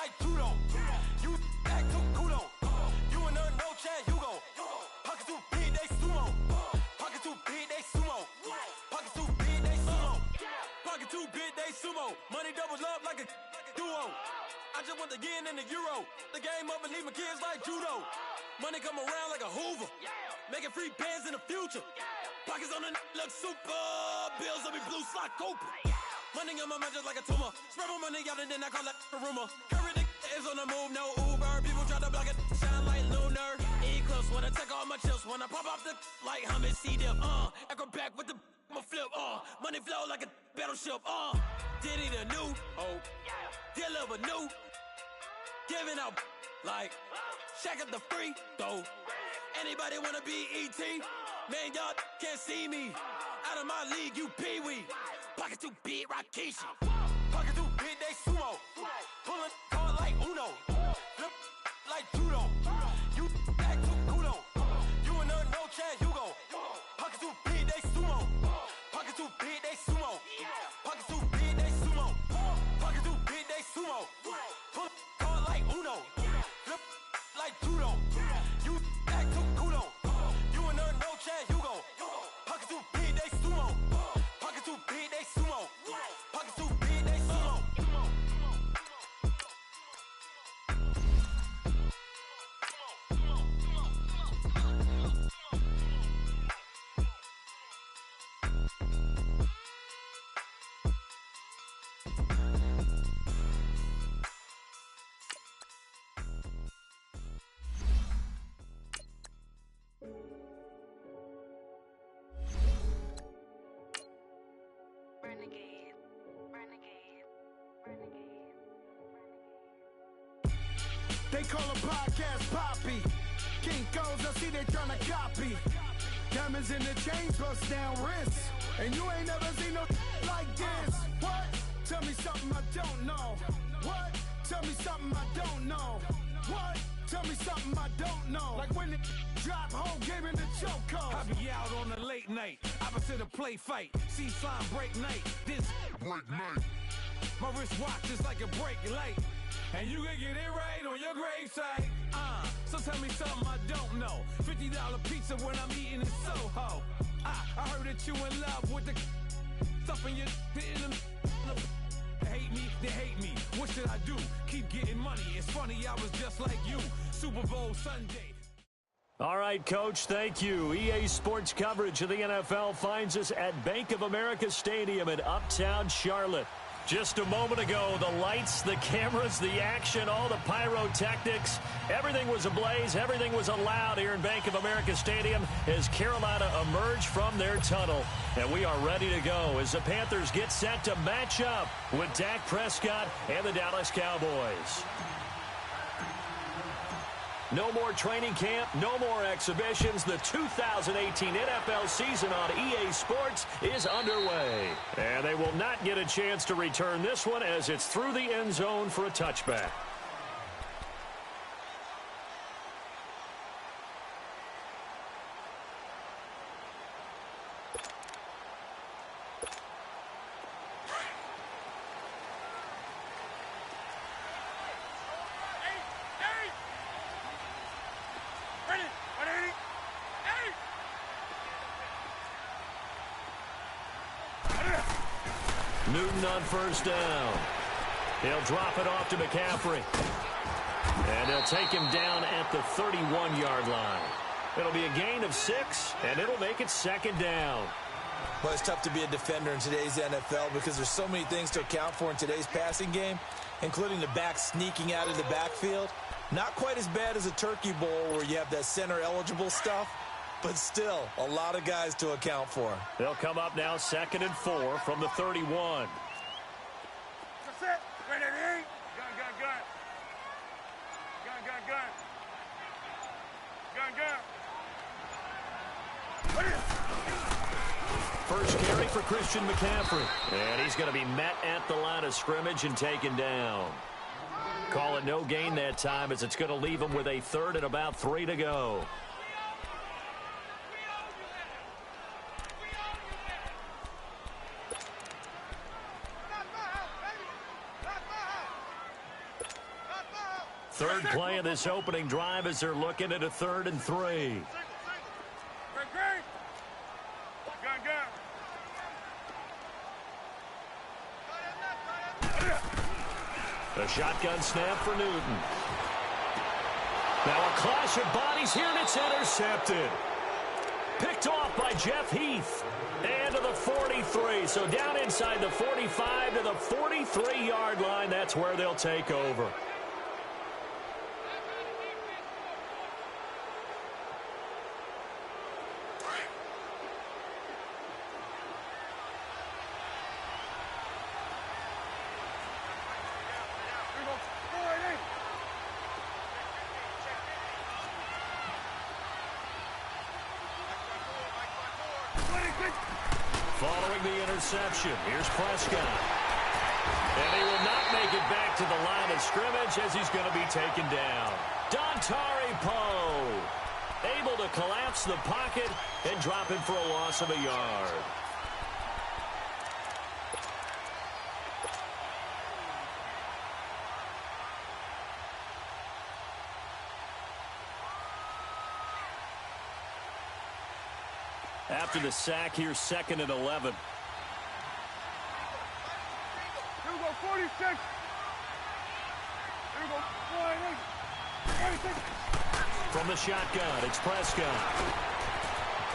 like judo. You act too kudo. You in a no chat, you go. Pockets too big, they sumo. Pockets too big, they sumo. Pockets too big, they sumo. Pockets too big, they sumo. Money doubles up like a duo. I just want the yen and the euro. The game up and leave my kids like judo. Money come around like a Hoover. Making free bands in the future. Pockets on the look super. Bills on me blue slot Cooper. Money on my mind just like a tumor. Spread my money out and then I call it a rumor. Curry the is on the move, no Uber. People try to block it, shine like lunar. Eclipse when I take all my chips. When I pop off the like hummus C-dip. Acrobat with the flip. Money flow like a battleship. Diddy the new. Deliver new. Giving out like check out the free throw. Anybody wanna be ET? Man, y'all can't see me. Out of my league, you pee-wee. Pocket too big, Rakishi. Pocket too big, they sumo. Pulling card like Uno. Flip like judo. You act too kudo. You in a no chat, you go. Pocket too big, they sumo. Pocket too big, they sumo. Pocket too big, they sumo. Pocket too big, they sumo. Pull card like Uno. Flip like judo. You act too kudo. You in a no chat, you go. Pocket too big, they sumo. Pocket too big, they sumo. Pocket too big, they sumo. Renegade, renegade, renegade, renegade. They call a podcast Poppy. Kinkos, I see they tryna copy. Diamonds in the chains, bust down wrists. And you ain't never seen no like this. What? Tell me something I don't know. What? Tell me something I don't know. What? Tell me something I don't know. Like when it drop, whole game in the chokehold. I be out on a late night, opposite a play fight. See slime break night, this break night. My wristwatch is like a brake light. And you can get it right on your gravesite. So tell me something I don't know. $50 pizza when I'm eating in Soho. I heard that you in love with the stuff in your in the hate me, they hate me. What should I do? Keep getting money. It's funny, I was just like you. Super Bowl Sunday. All right, Coach, thank you. EA Sports coverage of the NFL finds us at Bank of America Stadium in Uptown Charlotte. Just a moment ago, the lights, the cameras, the action, all the pyrotechnics, everything was ablaze, everything was allowed here in Bank of America Stadium as Carolina emerged from their tunnel. And we are ready to go as the Panthers get set to match up with Dak Prescott and the Dallas Cowboys. No more training camp, no more exhibitions. The 2018 NFL season on EA Sports is underway. And they will not get a chance to return this one as it's through the end zone for a touchback. Newton on first down. He'll drop it off to McCaffrey. And he'll take him down at the 31-yard line. It'll be a gain of 6, and it'll make it second down. Well, it's tough to be a defender in today's NFL because there's so many things to account for in today's passing game, including the back sneaking out of the backfield. Not quite as bad as a Turkey Bowl where you have that center-eligible stuff, but still a lot of guys to account for. They'll come up now 2nd and 4 from the 31. That's it. Ready, ready. Gun, gun, gun. Gun, gun, gun. Gun, gun. First carry for Christian McCaffrey. And he's going to be met at the line of scrimmage and taken down. Call it no gain that time as it's going to leave him with a 3rd and about 3 to go. Third play of this opening drive as they're looking at a 3rd and 3. A shotgun snap for Newton. Now a clash of bodies here, and it's intercepted. Picked off by Jeff Heath. And to the 43. So down inside the 45 to the 43-yard line. That's where they'll take over. Following the interception, here's Prescott. And he will not make it back to the line of scrimmage as he's going to be taken down. Dontari Poe able to collapse the pocket and drop it for a loss of a yard. After the sack, here's 2nd and 11. Here we go, 46. Here we go, 46. From the shotgun, it's Prescott.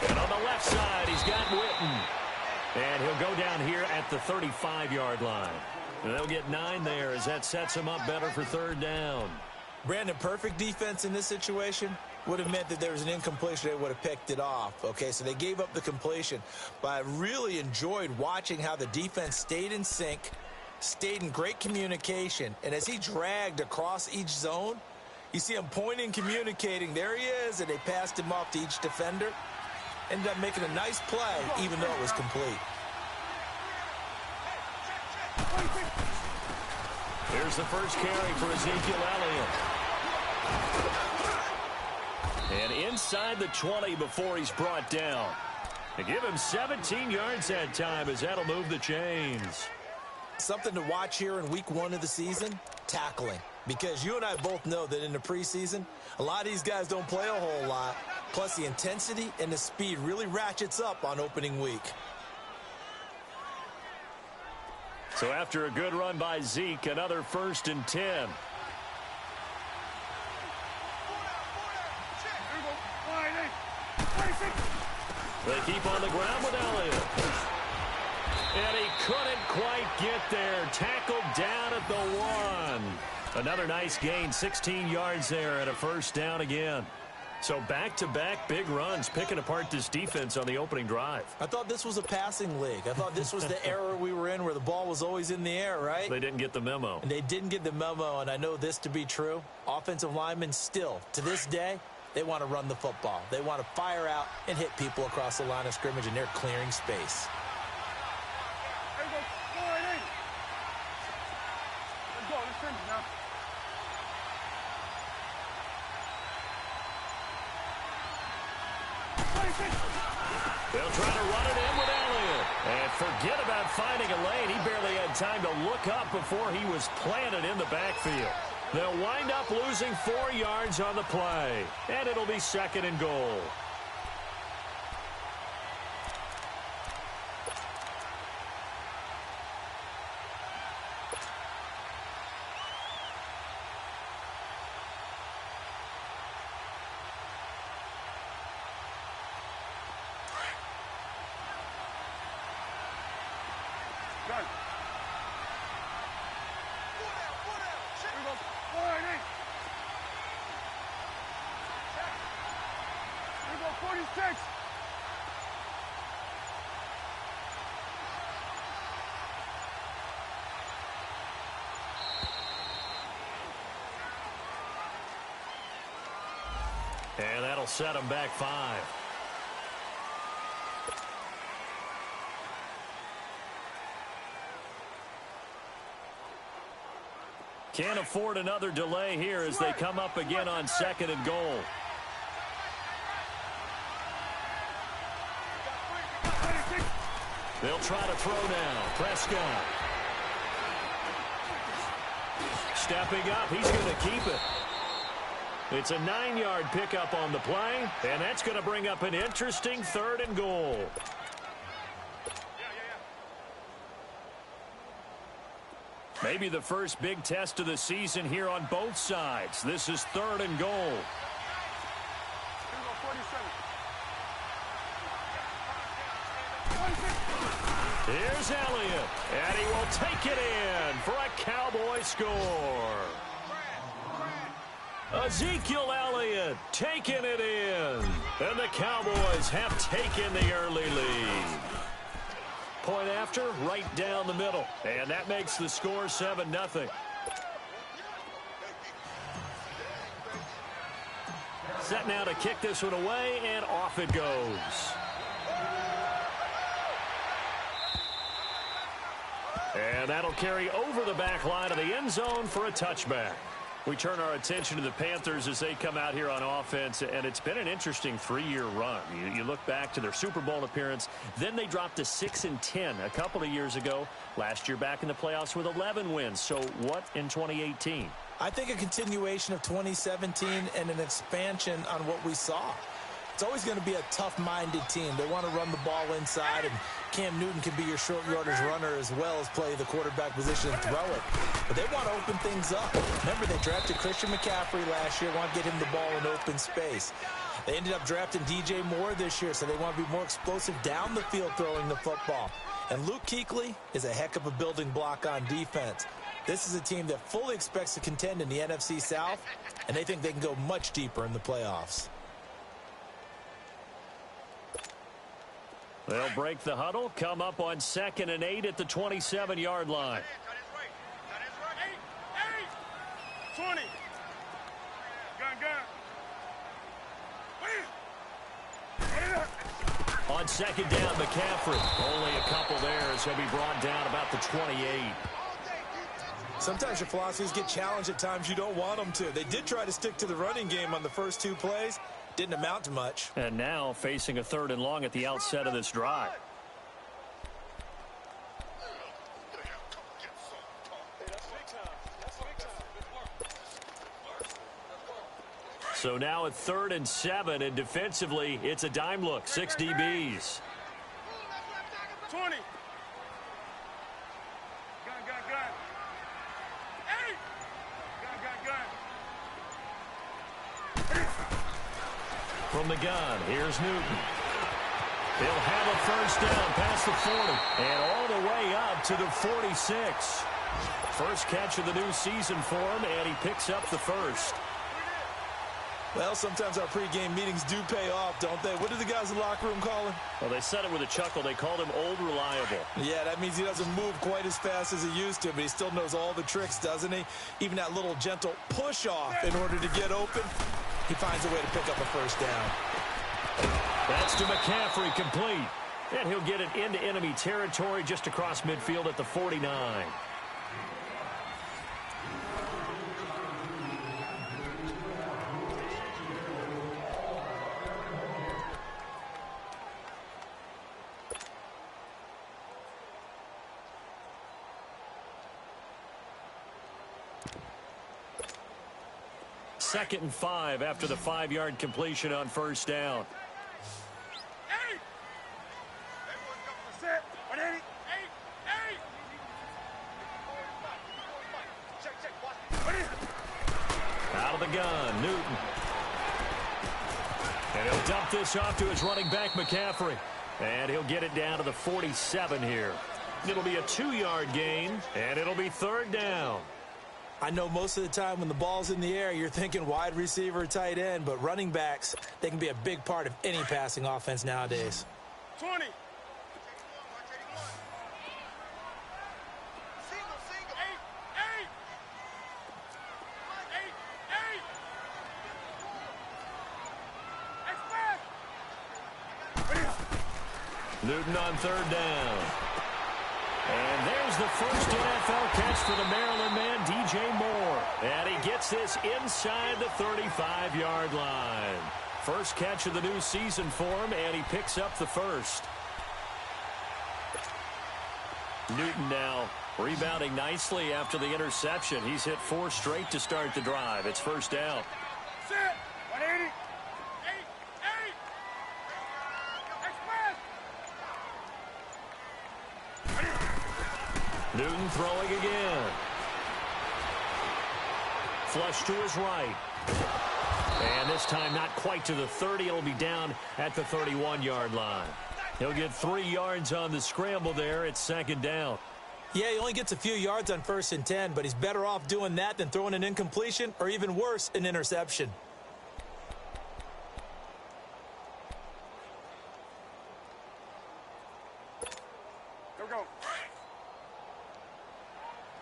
And on the left side, he's got Witten. And he'll go down here at the 35-yard line. And they'll get 9 there as that sets him up better for 3rd down. Brandon, perfect defense in this situation would have meant that there was an incompletion. They would have picked it off. Okay, so they gave up the completion. But I really enjoyed watching how the defense stayed in sync, stayed in great communication. And as he dragged across each zone, you see him pointing, communicating. There he is, and they passed him off to each defender. Ended up making a nice play, even though it was complete. Here's the first carry for Ezekiel Elliott. And inside the 20 before he's brought down. They give him 17 yards that time as that'll move the chains. Something to watch here in week 1 of the season, tackling. Because you and I both know that in the preseason, a lot of these guys don't play a whole lot. Plus the intensity and the speed really ratchets up on opening week. So after a good run by Zeke, another 1st and 10. They keep on the ground with Elliott. And he couldn't quite get there. Tackled down at the 1. Another nice gain, 16 yards there and a 1st down again. So back-to-back big runs, picking apart this defense on the opening drive. I thought this was a passing league. I thought this was the era we were in where the ball was always in the air, right? They didn't get the memo. And they didn't get the memo, and I know this to be true. Offensive linemen still, to this day, they want to run the football. They want to fire out and hit people across the line of scrimmage, and they're clearing space. Let's go, let's finish now. They'll try to run it in with Elliott. And forget about finding a lane. He barely had time to look up before he was planted in the backfield. They'll wind up losing 4 yards on the play. And it'll be 2nd and goal. Good. Here we go. 48. Here we go. 46. And that'll set him back 5. Can't afford another delay here as they come up again on 2nd and goal. They'll try to throw now. Prescott. Stepping up. He's going to keep it. It's a 9-yard pickup on the play, and that's going to bring up an interesting 3rd and goal. Maybe the first big test of the season here on both sides. This is 3rd and goal. Here's Elliott, and he will take it in for a Cowboy score. Ezekiel Elliott taking it in, and the Cowboys have taken the early lead. Point after, right down the middle, and that makes the score 7-0. Set now to kick this one away, and off it goes. And that'll carry over the back line of the end zone for a touchback. We turn our attention to the Panthers as they come out here on offense, and it's been an interesting 3-year run. You look back to their Super Bowl appearance, then they dropped to 6-10 a couple of years ago. Last year back in the playoffs with 11 wins. So what in 2018? I think a continuation of 2017 and an expansion on what we saw. It's always going to be a tough-minded team. They want to run the ball inside, and Cam Newton can be your short yardage runner as well as play the quarterback position and throw it. But they want to open things up. Remember, they drafted Christian McCaffrey last year, want to get him the ball in open space. They ended up drafting DJ Moore this year, so they want to be more explosive down the field throwing the football. And Luke Kuechly is a heck of a building block on defense. This is a team that fully expects to contend in the NFC South, and they think they can go much deeper in the playoffs. They'll break the huddle, come up on 2nd and 8 at the 27-yard line. 20. On 2nd down, McCaffrey. Only a couple there as he'll be brought down about the 28. Sometimes your philosophies get challenged at times you don't want them to. They did try to stick to the running game on the first 2 plays. Didn't amount to much. And now facing a 3rd and long at the outset of this drive. So now at 3rd and 7, and defensively, it's a dime look. 6 DBs. 20. Gun. Hey! Gun. From the gun, here's Newton. He'll have a first down past the 40 and all the way up to the 46. First catch of the new season for him, and he picks up the first. Well, sometimes our pregame meetings do pay off, don't they? What did the guys in the locker room call him? Well, they said it with a chuckle. They called him Old Reliable. Yeah, that means he doesn't move quite as fast as he used to, but he still knows all the tricks, doesn't he? Even that little gentle push-off in order to get open. He finds a way to pick up a first down. That's to McCaffrey, complete. And he'll get it into enemy territory just across midfield at the 49. Second and 5 after the 5-yard completion on first down. Hey! Set. 180. Out of the gun, Newton. And he'll dump this off to his running back, McCaffrey. And he'll get it down to the 47 here. It'll be a 2-yard gain, and it'll be 3rd down. I know most of the time when the ball's in the air, you're thinking wide receiver, tight end, but running backs, they can be a big part of any passing offense nowadays. 20. Newton on 3rd down. And there's the first NFL catch for the Maryland man, DJ Moore. And he gets this inside the 35-yard line. First catch of the new season for him, and he picks up the first. Newton now rebounding nicely after the interception. He's hit 4 straight to start the drive. It's first down. That's it. 180. 8. Express. Newton throwing again. Flush to his right. And this time not quite to the 30. It'll be down at the 31-yard line. He'll get 3 yards on the scramble there. It's second down. Yeah, he only gets a few yards on 1st and 10, but he's better off doing that than throwing an incompletion or even worse, an interception. Here we go.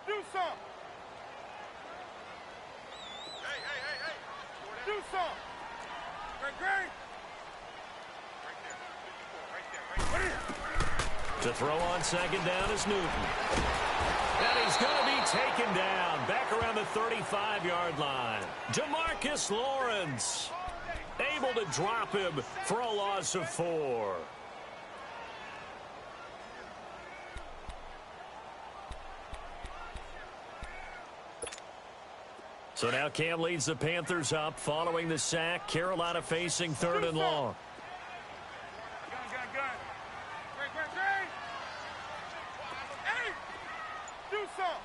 Do some. Hey. Do some. Great. Right there. To throw on second down is Newton. And he's going to be taken down back around the 35-yard line. DeMarcus Lawrence able to drop him for a loss of 4. So now Cam leads the Panthers up following the sack. Carolina facing 3rd and long. Gun. Great. Hey. Do some.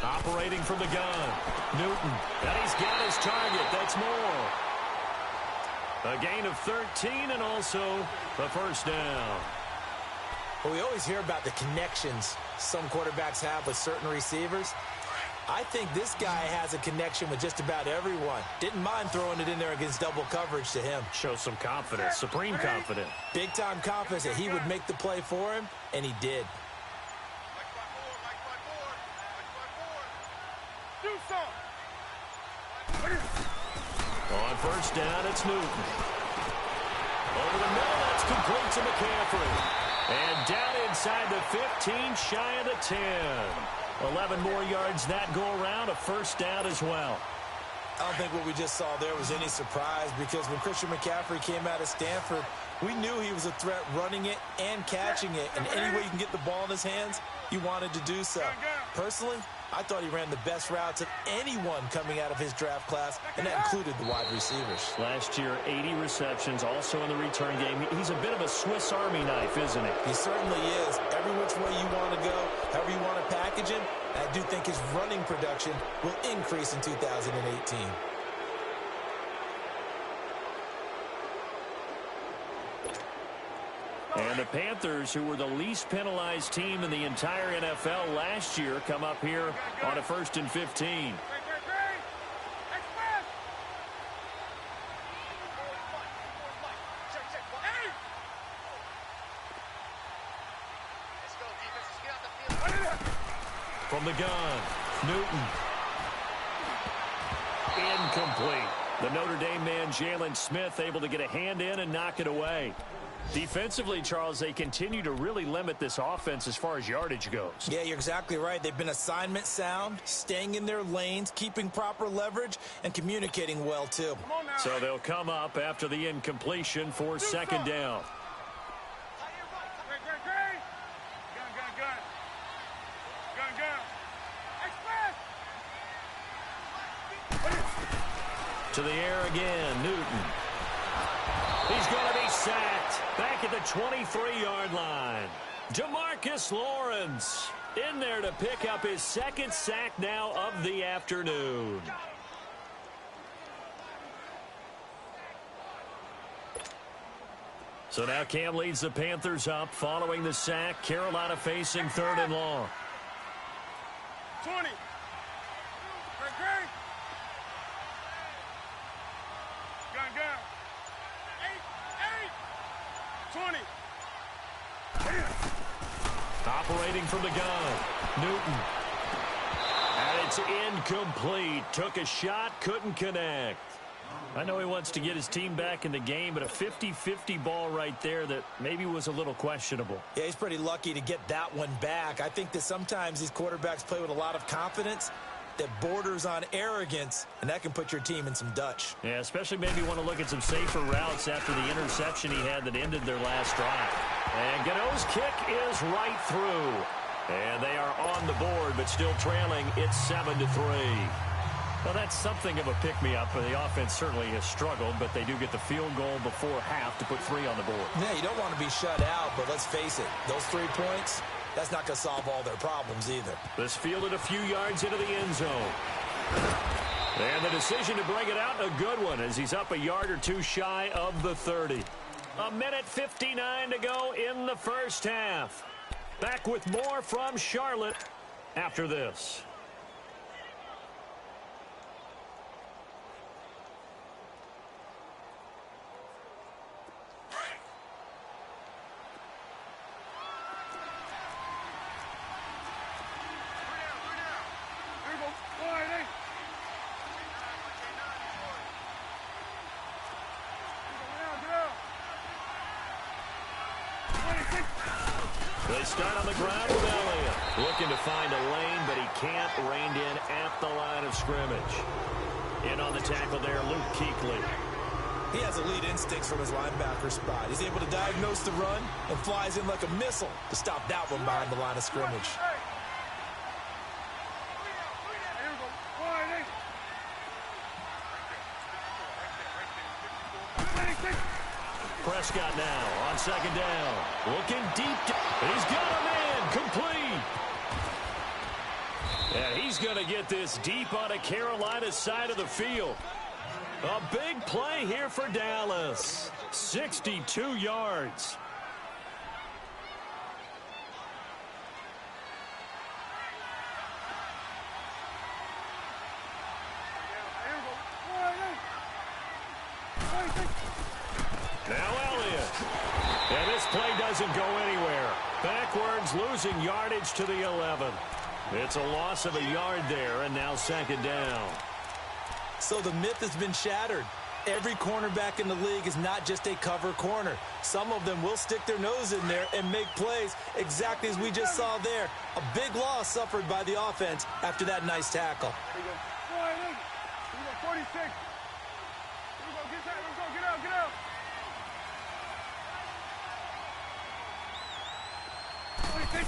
Operating from the gun. Newton. And he's got his target. That's more. A gain of 13 and also the first down. Well, we always hear about the connections some quarterbacks have with certain receivers. I think this guy has a connection with just about everyone. Didn't mind throwing it in there against double coverage to him. Shows some confidence, supreme confidence. Big-time confidence that he would make the play for him, and he did. Do some. On first down, it's Newton. Over the middle, that's complete to McCaffrey. And down inside the 15, shy of the 10. 11 more yards that go around, a first down as well. I don't think what we just saw there was any surprise, because when Christian McCaffrey came out of Stanford, we knew he was a threat running it and catching it. And any way you can get the ball in his hands, he wanted to do so. Personally, I thought he ran the best routes of anyone coming out of his draft class, and that included the wide receivers. Last year, 80 receptions, also in the return game. He's a bit of a Swiss Army knife, isn't he? He certainly is. Every which way you want to go, however you want to package him, I do think his running production will increase in 2018. And the Panthers, who were the least penalized team in the entire NFL last year, come up here on a 1st and 15. From the gun, Newton. Incomplete. The Notre Dame man, Jalen Smith, able to get a hand in and knock it away. Defensively, Charles, they continue to really limit this offense as far as yardage goes. Yeah, you're exactly right. They've been assignment sound, staying in their lanes, keeping proper leverage, and communicating well, too. So they'll come up after the incompletion for second down. To the air again, Newton. He's going to be sacked back at the 23-yard line. DeMarcus Lawrence in there to pick up his second sack now of the afternoon. So now Cam leads the Panthers up following the sack. Carolina facing 3rd and long. 20. Gun. 8. 20. Operating from the gun, Newton. And it's incomplete. Took a shot, couldn't connect. I know he wants to get his team back in the game, but a 50-50 ball right there that maybe was a little questionable. Yeah, he's pretty lucky to get that one back. I think that sometimes these quarterbacks play with a lot of confidence that borders on arrogance, and that can put your team in some Dutch. Yeah, especially maybe want to look at some safer routes after the interception he had that ended their last drive. And Gano's kick is right through. And they are on the board, but still trailing. It's 7-3. Well, that's something of a pick-me-up. The offense certainly has struggled, but they do get the field goal before half to put 3 on the board. Yeah, you don't want to be shut out, but let's face it, those 3 points, that's not going to solve all their problems either. This fielded a few yards into the end zone. And the decision to bring it out, a good one, as he's up a yard or 2 shy of the 30. A minute 59 to go in the first half. Back with more from Charlotte after this. They start on the ground with Elliott. Looking to find a lane, but he can't. Reined in at the line of scrimmage. In on the tackle there, Luke Kuechly. He has elite instincts from his linebacker spot. He's able to diagnose the run and flies in like a missile to stop that one behind the line of scrimmage. Prescott now on second down. Looking deep. He's got a man. Complete. And he's going to get this deep on a Carolina side of the field. A big play here for Dallas. 62 yards. Now Elliott. And this play doesn't go anywhere. Backwards, losing yardage to the 11. It's a loss of a yard there, and now second down. So the myth has been shattered. Every cornerback in the league is not just a cover corner. Some of them will stick their nose in there and make plays exactly as we just saw there. A big loss suffered by the offense after that nice tackle. Here we go. 46. Here we go. Get out. Get out. Get out. 46.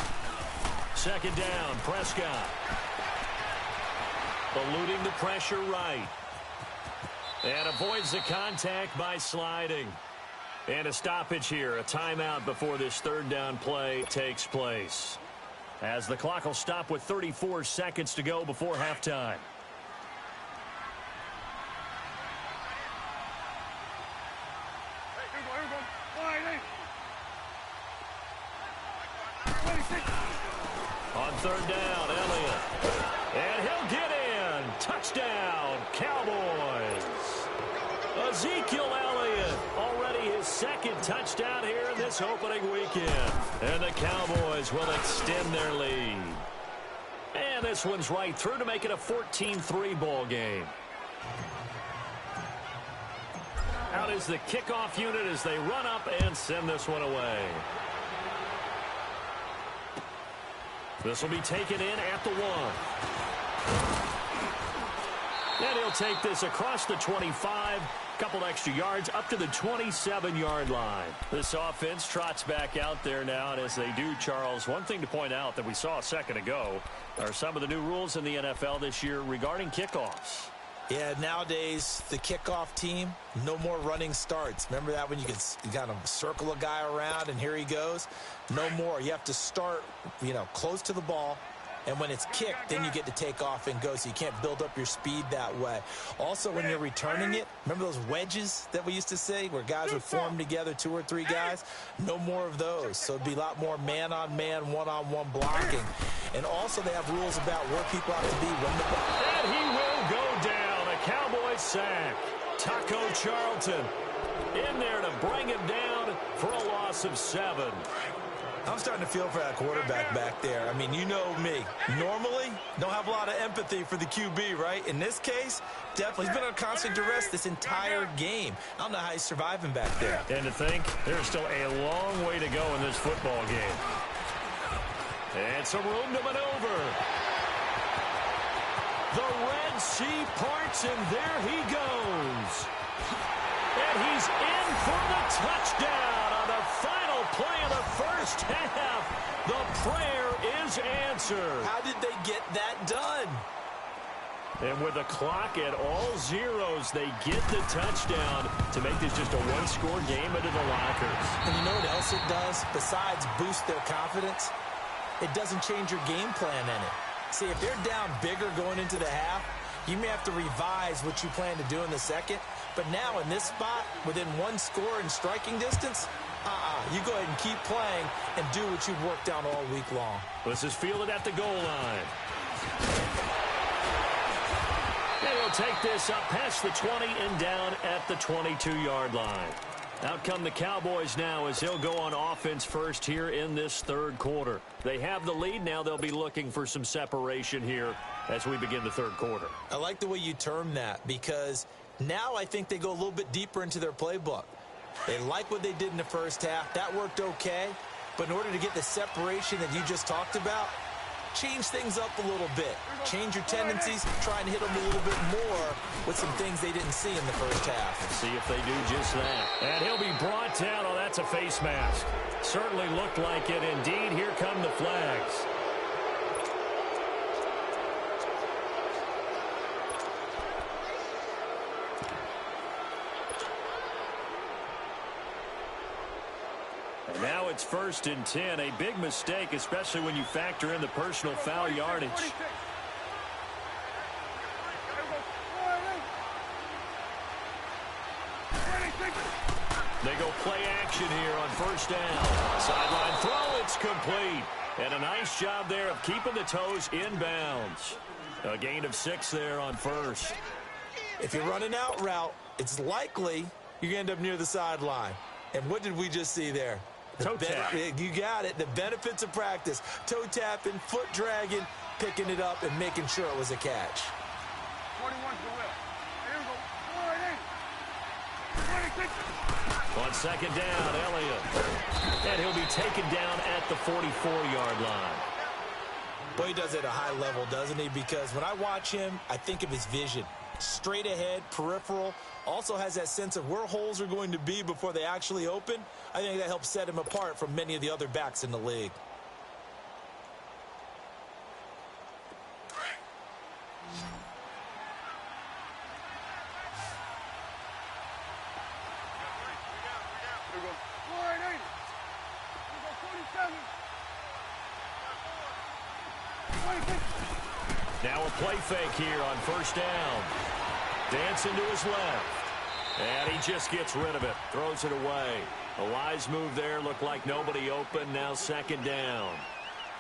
Second down, Prescott. Eluding the pressure right. And avoids the contact by sliding. And a stoppage here, a timeout before this third down play takes place. As the clock will stop with 34 seconds to go before halftime. On third down, Elliott. And he'll get in. Touchdown, Cowboys. Ezekiel Elliott, already his second touchdown here in this opening weekend. And the Cowboys will extend their lead. And this one's right through to make it a 14-3 ball game. Out is the kickoff unit as they run up and send this one away. This will be taken in at the 1. And he'll take this across the 25. Couple extra yards up to the 27-yard line. This offense trots back out there now, and as they do, Charles, one thing to point out that we saw a second ago are some of the new rules in the NFL this year regarding kickoffs. Yeah, nowadays, the kickoff team, no more running starts. Remember that when you could kind of circle a guy around and here he goes? No more. You have to start, close to the ball. And when it's kicked, then you get to take off and go, so you can't build up your speed that way. Also, when you're returning it, remember those wedges that we used to say where guys would form together, 2 or 3 guys? No more of those. So it'd be a lot more man-on-man, one-on-one blocking. And also they have rules about where people have to be when the ball. And he will go down. A Cowboys sack. Taco Charlton in there to bring him down for a loss of 7. I'm starting to feel for that quarterback back there. I mean, you know me. Normally, don't have a lot of empathy for the QB, right? In this case, definitely. He's been on constant duress this entire game. I don't know how he's surviving back there. And to think, there's still a long way to go in this football game. And some room to maneuver. The Red Sea parts, and there he goes. And he's in for the touchdown on the final play of the first half. The prayer is answered. How did they get that done? And with the clock at all zeros, they get the touchdown to make this just a one-score game into the lockers. And you know what else it does? Besides boost their confidence, it doesn't change your game plan any. See, if they're down bigger going into the half, you may have to revise what you plan to do in the second. But now in this spot, within one score in striking distance, you go ahead and keep playing and do what you've worked on all week long. This is fielded at the goal line. And he'll take this up past the 20 and down at the 22-yard line. Out come the Cowboys now as he'll go on offense first here in this third quarter. They have the lead. Now they'll be looking for some separation here as we begin the third quarter. I like the way you term that because now I think they go a little bit deeper into their playbook. They like what they did in the first half. That worked okay. But in order to get the separation that you just talked about, change things up a little bit. Change your tendencies, try and hit them a little bit more with some things they didn't see in the first half. See if they do just that. And he'll be brought down. Oh, that's a face mask. Certainly looked like it. Indeed, here come the flags. And now it's 1st and 10. A big mistake, especially when you factor in the personal foul yardage. They go play action here on 1st down. Sideline throw, it's complete. And a nice job there of keeping the toes inbounds. A gain of 6 there on 1st. If you're running out route, it's likely you're going to end up near the sideline. And what did we just see there? Toe tap. You got it. The benefits of practice. Toe tapping, foot dragging, picking it up, and making sure it was a catch. 21 to the left. Here we go. 26. On 2nd down, Elliott. And he'll be taken down at the 44-yard line. Boy, he does it at a high level, doesn't he? Because when I watch him, I think of his vision. Straight ahead, peripheral. Also has that sense of where holes are going to be before they actually open. I think that helps set him apart from many of the other backs in the league. Here we go. 480. Here we go. 47. 26. Now a play fake here on 1st down. Dancing to his left. And he just gets rid of it. Throws it away. A wise move there. Looked like nobody open. Now 2nd down.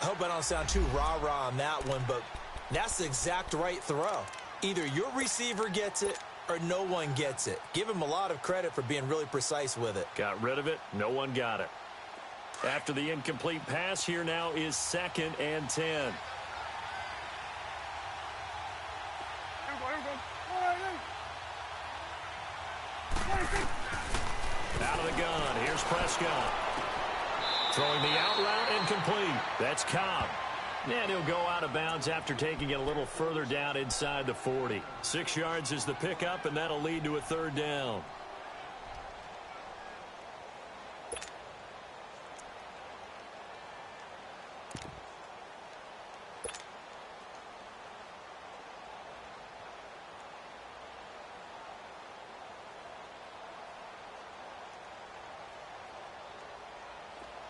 I hope I don't sound too rah-rah on that one, but that's the exact right throw. Either your receiver gets it or no one gets it. Give him a lot of credit for being really precise with it. Got rid of it. No one got it. After the incomplete pass, here now is 2nd and 10. Here we go. 480. 26. Out of the gun. Here's Prescott. Throwing the out route incomplete. That's Cobb. And he'll go out of bounds after taking it a little further down inside the 40. 6 yards is the pickup, and that'll lead to a 3rd down.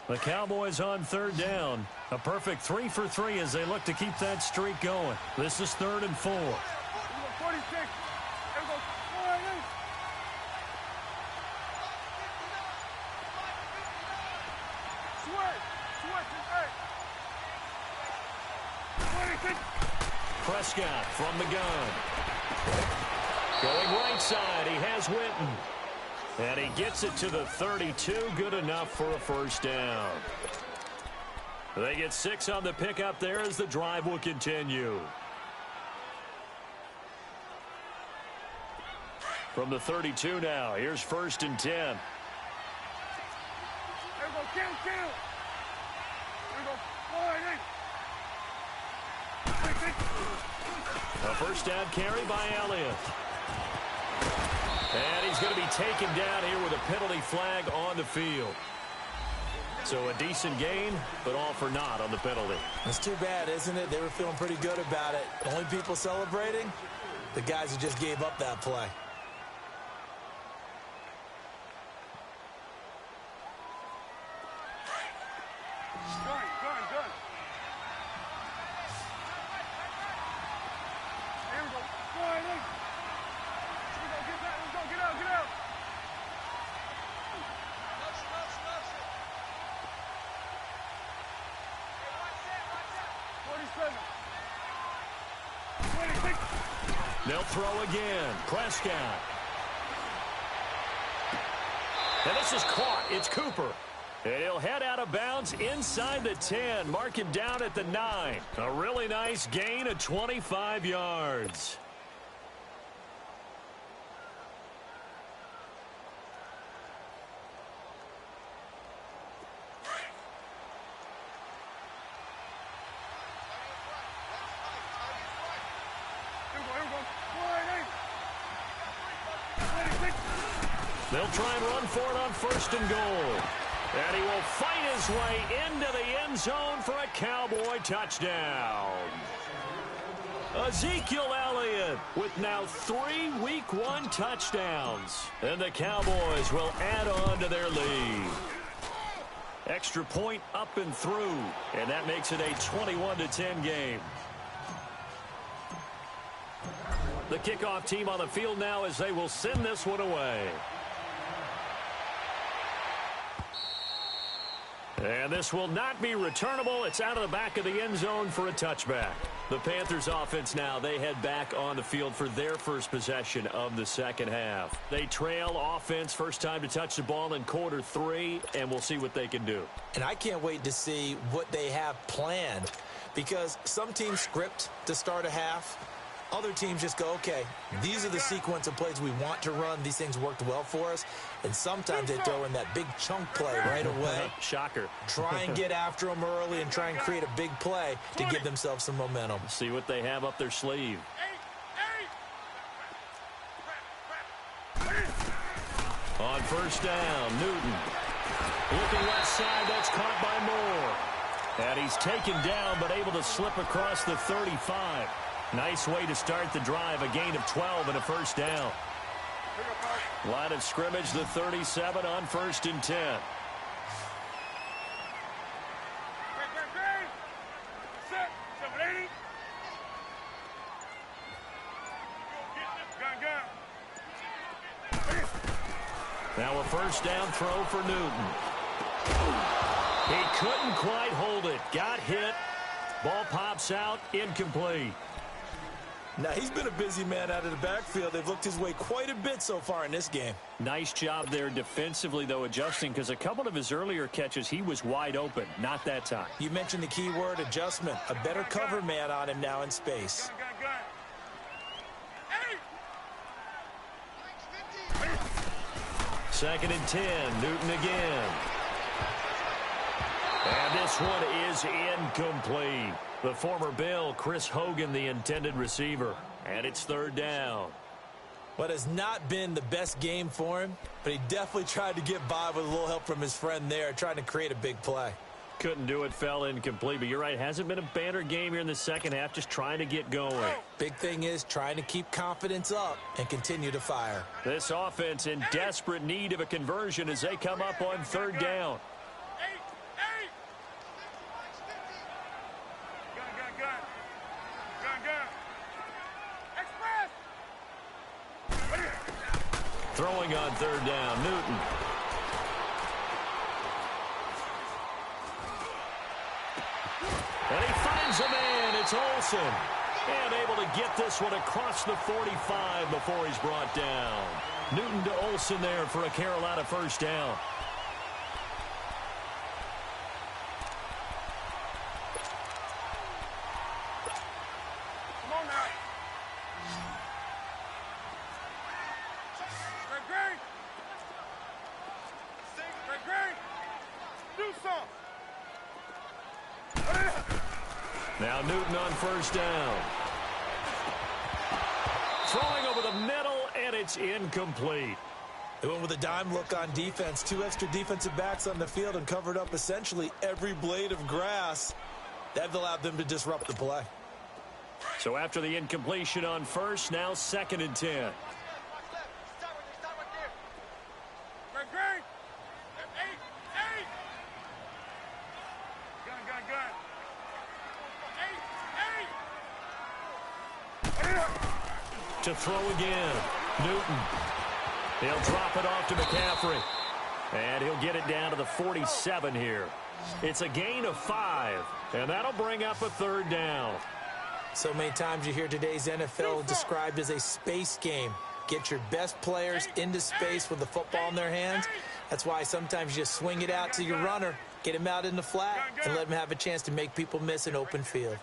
The Cowboys on 3rd down. A perfect 3 for 3 as they look to keep that streak going. This is 3rd and 4. Here we go. 46. Here we go. 480. Switch. Switch. 26. Prescott from the gun. Going right side, he has Witten. And he gets it to the 32. Good enough for a 1st down. They get 6 on the pickup there as the drive will continue. From the 32 now, here's 1st and 10. Here we go. Kill. Here we go. 480. 26. A 1st down carry by Elliott. And he's going to be taken down here with a penalty flag on the field. So a decent gain, but all for naught on the penalty. It's too bad, isn't it? They were feeling pretty good about it. The only people celebrating, the guys who just gave up that play. Gun. Here we go. Go ahead, Lee. Let's go, get out. 47. 26. They'll throw again. Prescott. And this is caught. It's Cooper. And he'll head out of bounds inside the 10. Mark him down at the 9. A really nice gain of 25 yards. They'll try and run for it on 1st and goal. And he will fight his way into the end zone for a Cowboy touchdown. Ezekiel Elliott with now 3 Week 1 touchdowns. And the Cowboys will add on to their lead. Extra point up and through. And that makes it a 21-10 game. The kickoff team on the field now as they will send this one away. And this will not be returnable. It's out of the back of the end zone for a touchback. The Panthers offense now, they head back on the field for their first possession of the second half. They trail offense, first time to touch the ball in quarter 3, and we'll see what they can do. And I can't wait to see what they have planned, because some teams script to start a half. Other teams just go, okay, these are the sequence of plays we want to run. These things worked well for us. And sometimes they throw in that big chunk play right away. Shocker. Try and get after them early and try and create a big play to give themselves some momentum. See what they have up their sleeve. On 1st down, Newton. Looking left side, that's caught by Moore. And he's taken down but able to slip across the 35. Nice way to start the drive, a gain of 12 and a 1st down. Line of scrimmage, the 37 on 1st and 10. Now a 1st down throw for Newton. He couldn't quite hold it. Got hit. Ball pops out, incomplete. Now, he's been a busy man out of the backfield. They've looked his way quite a bit so far in this game. Nice job there defensively, though, adjusting, because a couple of his earlier catches, he was wide open. Not that time. You mentioned the key word, adjustment. A better cover man on him now in space. 2nd and 10, Newton again. And this one is incomplete. The former Bill, Chris Hogan, the intended receiver. And it's 3rd down. What has not been the best game for him, but he definitely tried to get by with a little help from his friend there, trying to create a big play. Couldn't do it, fell incomplete. But you're right, hasn't been a banner game here in the second half, just trying to get going. Big thing is trying to keep confidence up and continue to fire. This offense in desperate need of a conversion as they come up on 3rd down. Throwing on 3rd down, Newton. And he finds a man. It's Olsen. And able to get this one across the 45 before he's brought down. Newton to Olsen there for a Carolina 1st down. Now Newton on 1st down. Throwing over the middle, and it's incomplete. They went with a dime look on defense. 2 extra defensive backs on the field and covered up essentially every blade of grass. That allowed them to disrupt the play. So after the incompletion on first, now 2nd and 10. To throw again, Newton. He'll drop it off to McCaffrey. And he'll get it down to the 47 here. It's a gain of 5, and that'll bring up a 3rd down. So many times you hear today's NFL described as a space game. Get your best players into space with the football in their hands. That's why sometimes you just swing it out to your runner, get him out in the flat, and let him have a chance to make people miss an open field.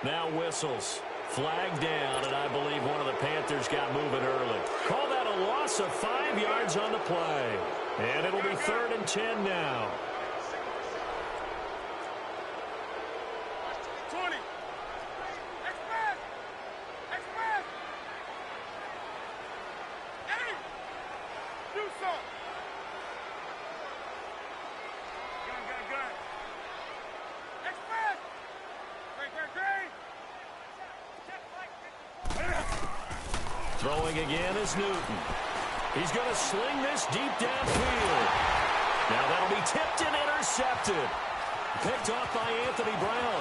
Now whistles. Flag down, and I believe one of the Panthers got moving early. Call that a loss of 5 yards on the play. And it'll be 3rd and 10 now. 20. Express! Express! Hey! Do something! Gun. Express! Great! Throwing again is Newton. He's going to sling this deep downfield. Now that'll be tipped and intercepted. Picked off by Anthony Brown.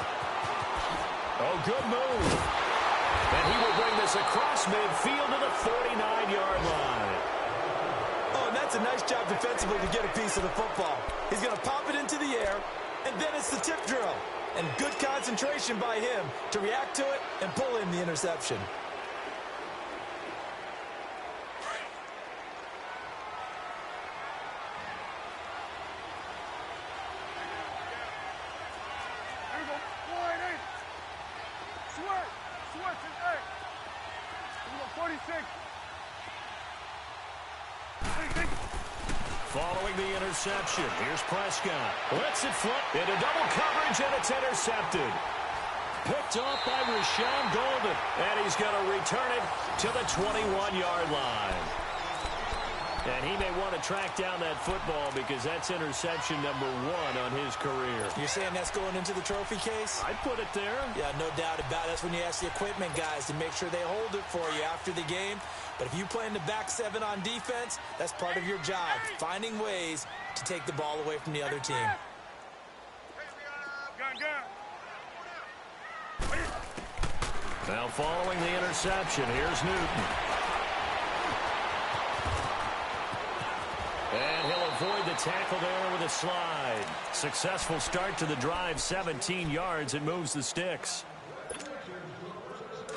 Oh, good move. And he will bring this across midfield to the 49-yard line. Oh, and that's a nice job defensively to get a piece of the football. He's going to pop it into the air, and then it's the tip drill. And good concentration by him to react to it and pull in the interception. Following the interception, here's Prescott. Lets it flip into double coverage, and it's intercepted. Picked off by Rashawn Golden, and he's going to return it to the 21-yard line. And he may want to track down that football because that's interception number 1 on his career. You're saying that's going into the trophy case? I'd put it there. Yeah, no doubt about it. That's when you ask the equipment guys to make sure they hold it for you after the game. But if you play in the back 7 on defense, that's part of your job, finding ways to take the ball away from the other team. Now following the interception, here's Newton. And he'll avoid the tackle there with a slide. Successful start to the drive, 17 yards. It moves the sticks.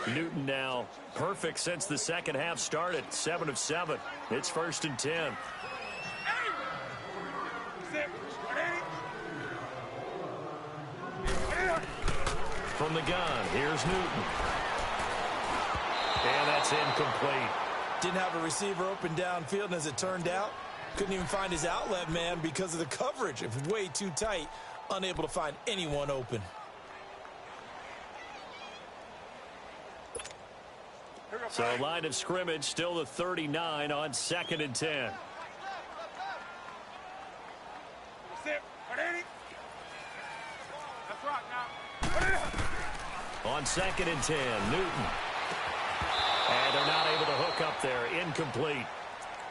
Newton now perfect since the second half started. 7 of 7. It's 1st and 10. From the gun, here's Newton. And that's incomplete. Didn't have a receiver open downfield, and as it turned out, couldn't even find his outlet man because of the coverage. It was way too tight, unable to find anyone open. So line of scrimmage, still the 39 on 2nd and 10. On 2nd and 10, Newton. And they're not able to hook up there. Incomplete.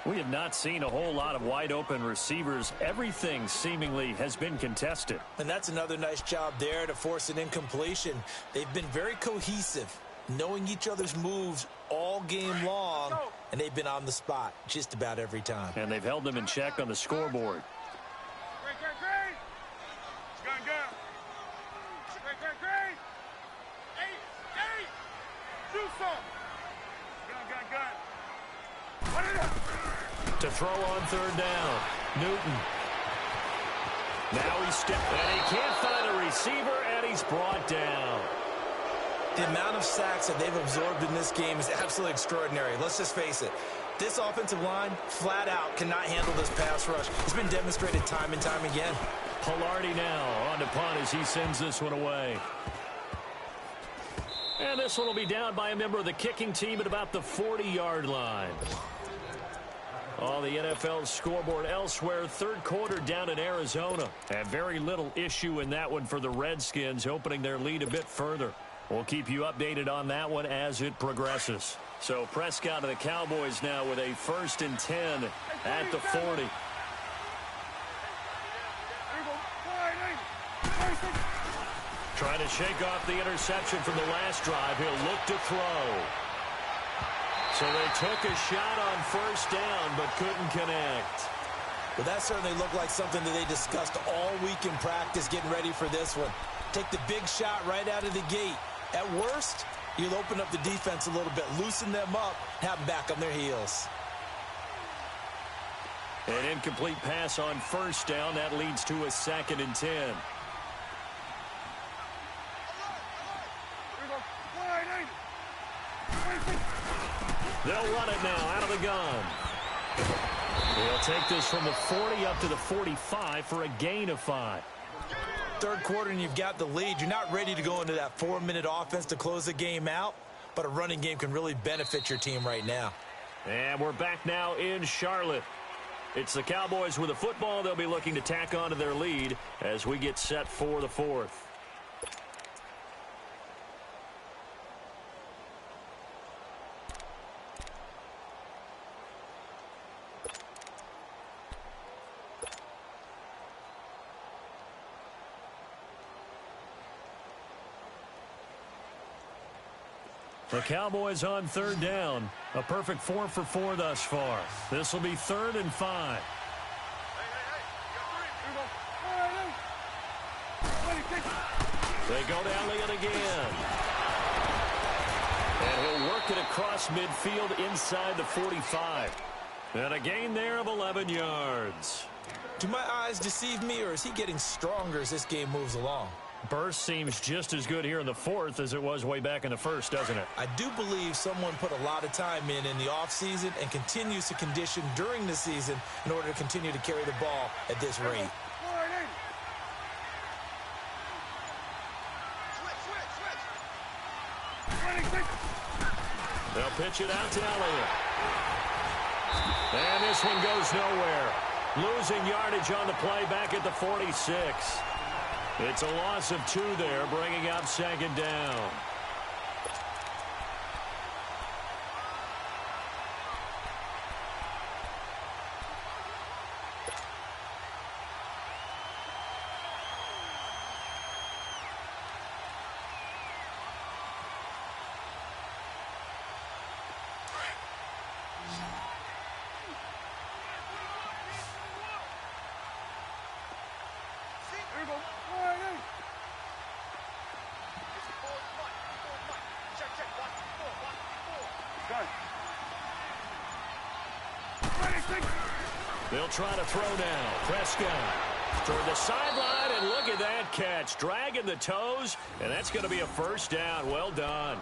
We have not seen a whole lot of wide open receivers. Everything seemingly has been contested. And that's another nice job there to force an incompletion. They've been very cohesive, knowing each other's moves all game long, and they've been on the spot just about every time. And they've held them in check on the scoreboard. To throw on 3rd down, Newton. Now he's stepped, and he can't find a receiver, and he's brought down. The amount of sacks that they've absorbed in this game is absolutely extraordinary. Let's just face it. This offensive line, flat out, cannot handle this pass rush. It's been demonstrated time and time again. Pilardi now on to punt as he sends this one away. And this one will be down by a member of the kicking team at about the 40-yard line. On the NFL scoreboard elsewhere, third quarter down in Arizona. And very little issue in that one for the Redskins, opening their lead a bit further. We'll keep you updated on that one as it progresses. So Prescott of the Cowboys now with a 1st and 10 at the 40. Trying to shake off the interception from the last drive. He'll look to throw. So they took a shot on 1st down, but couldn't connect. Well, that certainly looked like something that they discussed all week in practice getting ready for this one. Take the big shot right out of the gate. At worst, you'll open up the defense a little bit, loosen them up, have them back on their heels. An incomplete pass on 1st down. That leads to a 2nd and 10. They'll run it now out of the gun. They'll take this from the 40 up to the 45 for a gain of 5. Third quarter and you've got the lead. You're not ready to go into that 4-minute offense to close the game out, but a running game can really benefit your team right now. And we're back now in Charlotte. It's the Cowboys with the football. They'll be looking to tack on to their lead as we get set for the 4th. The Cowboys on 3rd down. A perfect 4 for 4 thus far. This will be 3rd and 5. They go down it again. And he'll work it across midfield inside the 45. And a gain there of 11 yards. Do my eyes deceive me, or is he getting stronger as this game moves along? Burst seems just as good here in the 4th as it was way back in the 1st, doesn't it? I do believe someone put a lot of time in the offseason and continues to condition during the season in order to continue to carry the ball at this rate. They'll pitch it out to Elliott. And this one goes nowhere. Losing yardage on the play back at the 46. It's a loss of 2 there, bringing up 2nd down. They'll try to throw now. Prescott toward the sideline, and look at that catch. Dragging the toes, and that's going to be a 1st down. Well done.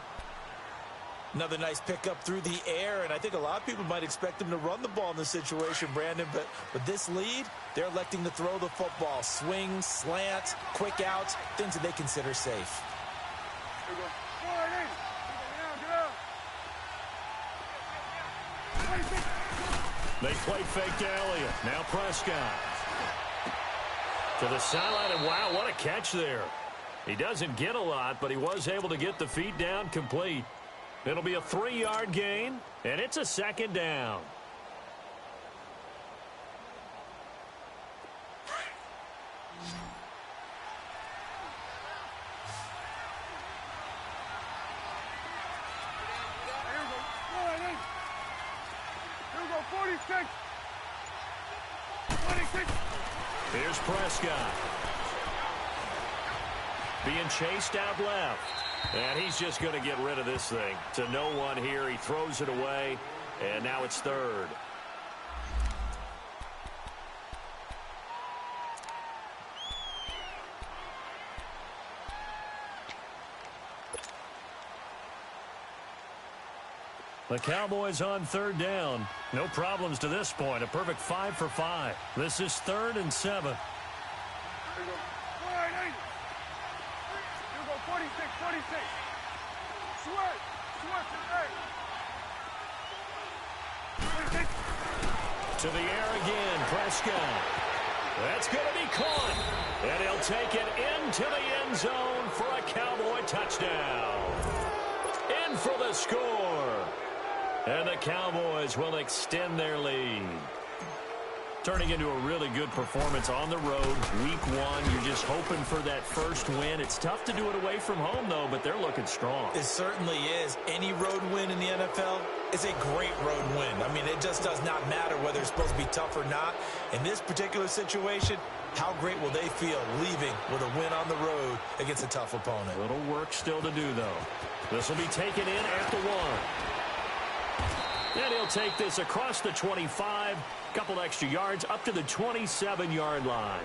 Another nice pickup through the air, and I think a lot of people might expect them to run the ball in this situation, Brandon, but with this lead, they're electing to throw the football. Swing, slant, quick outs, things that they consider safe. They play fake to Elliott. Now Prescott. To the sideline, and wow, what a catch there. He doesn't get a lot, but he was able to get the feet down complete. It'll be a 3-yard gain, and it's a 2nd down. Here's Prescott. Being chased out left. And he's just going to get rid of this thing. To no one here. He throws it away. And now it's 3rd. The Cowboys on 3rd down. No problems to this point. A perfect 5 for 5. This is 3rd and 7. To the air again, Prescott. That's going to be caught. And he'll take it into the end zone for a Cowboy touchdown. In for the score. And the Cowboys will extend their lead. Turning into a really good performance on the road. Week 1, you're just hoping for that first win. It's tough to do it away from home, though, but they're looking strong. It certainly is. Any road win in the NFL is a great road win. I mean, it just does not matter whether it's supposed to be tough or not. In this particular situation, how great will they feel leaving with a win on the road against a tough opponent? A little work still to do, though. This will be taken in at the 1. And he'll take this across the 25, couple extra yards up to the 27-yard line.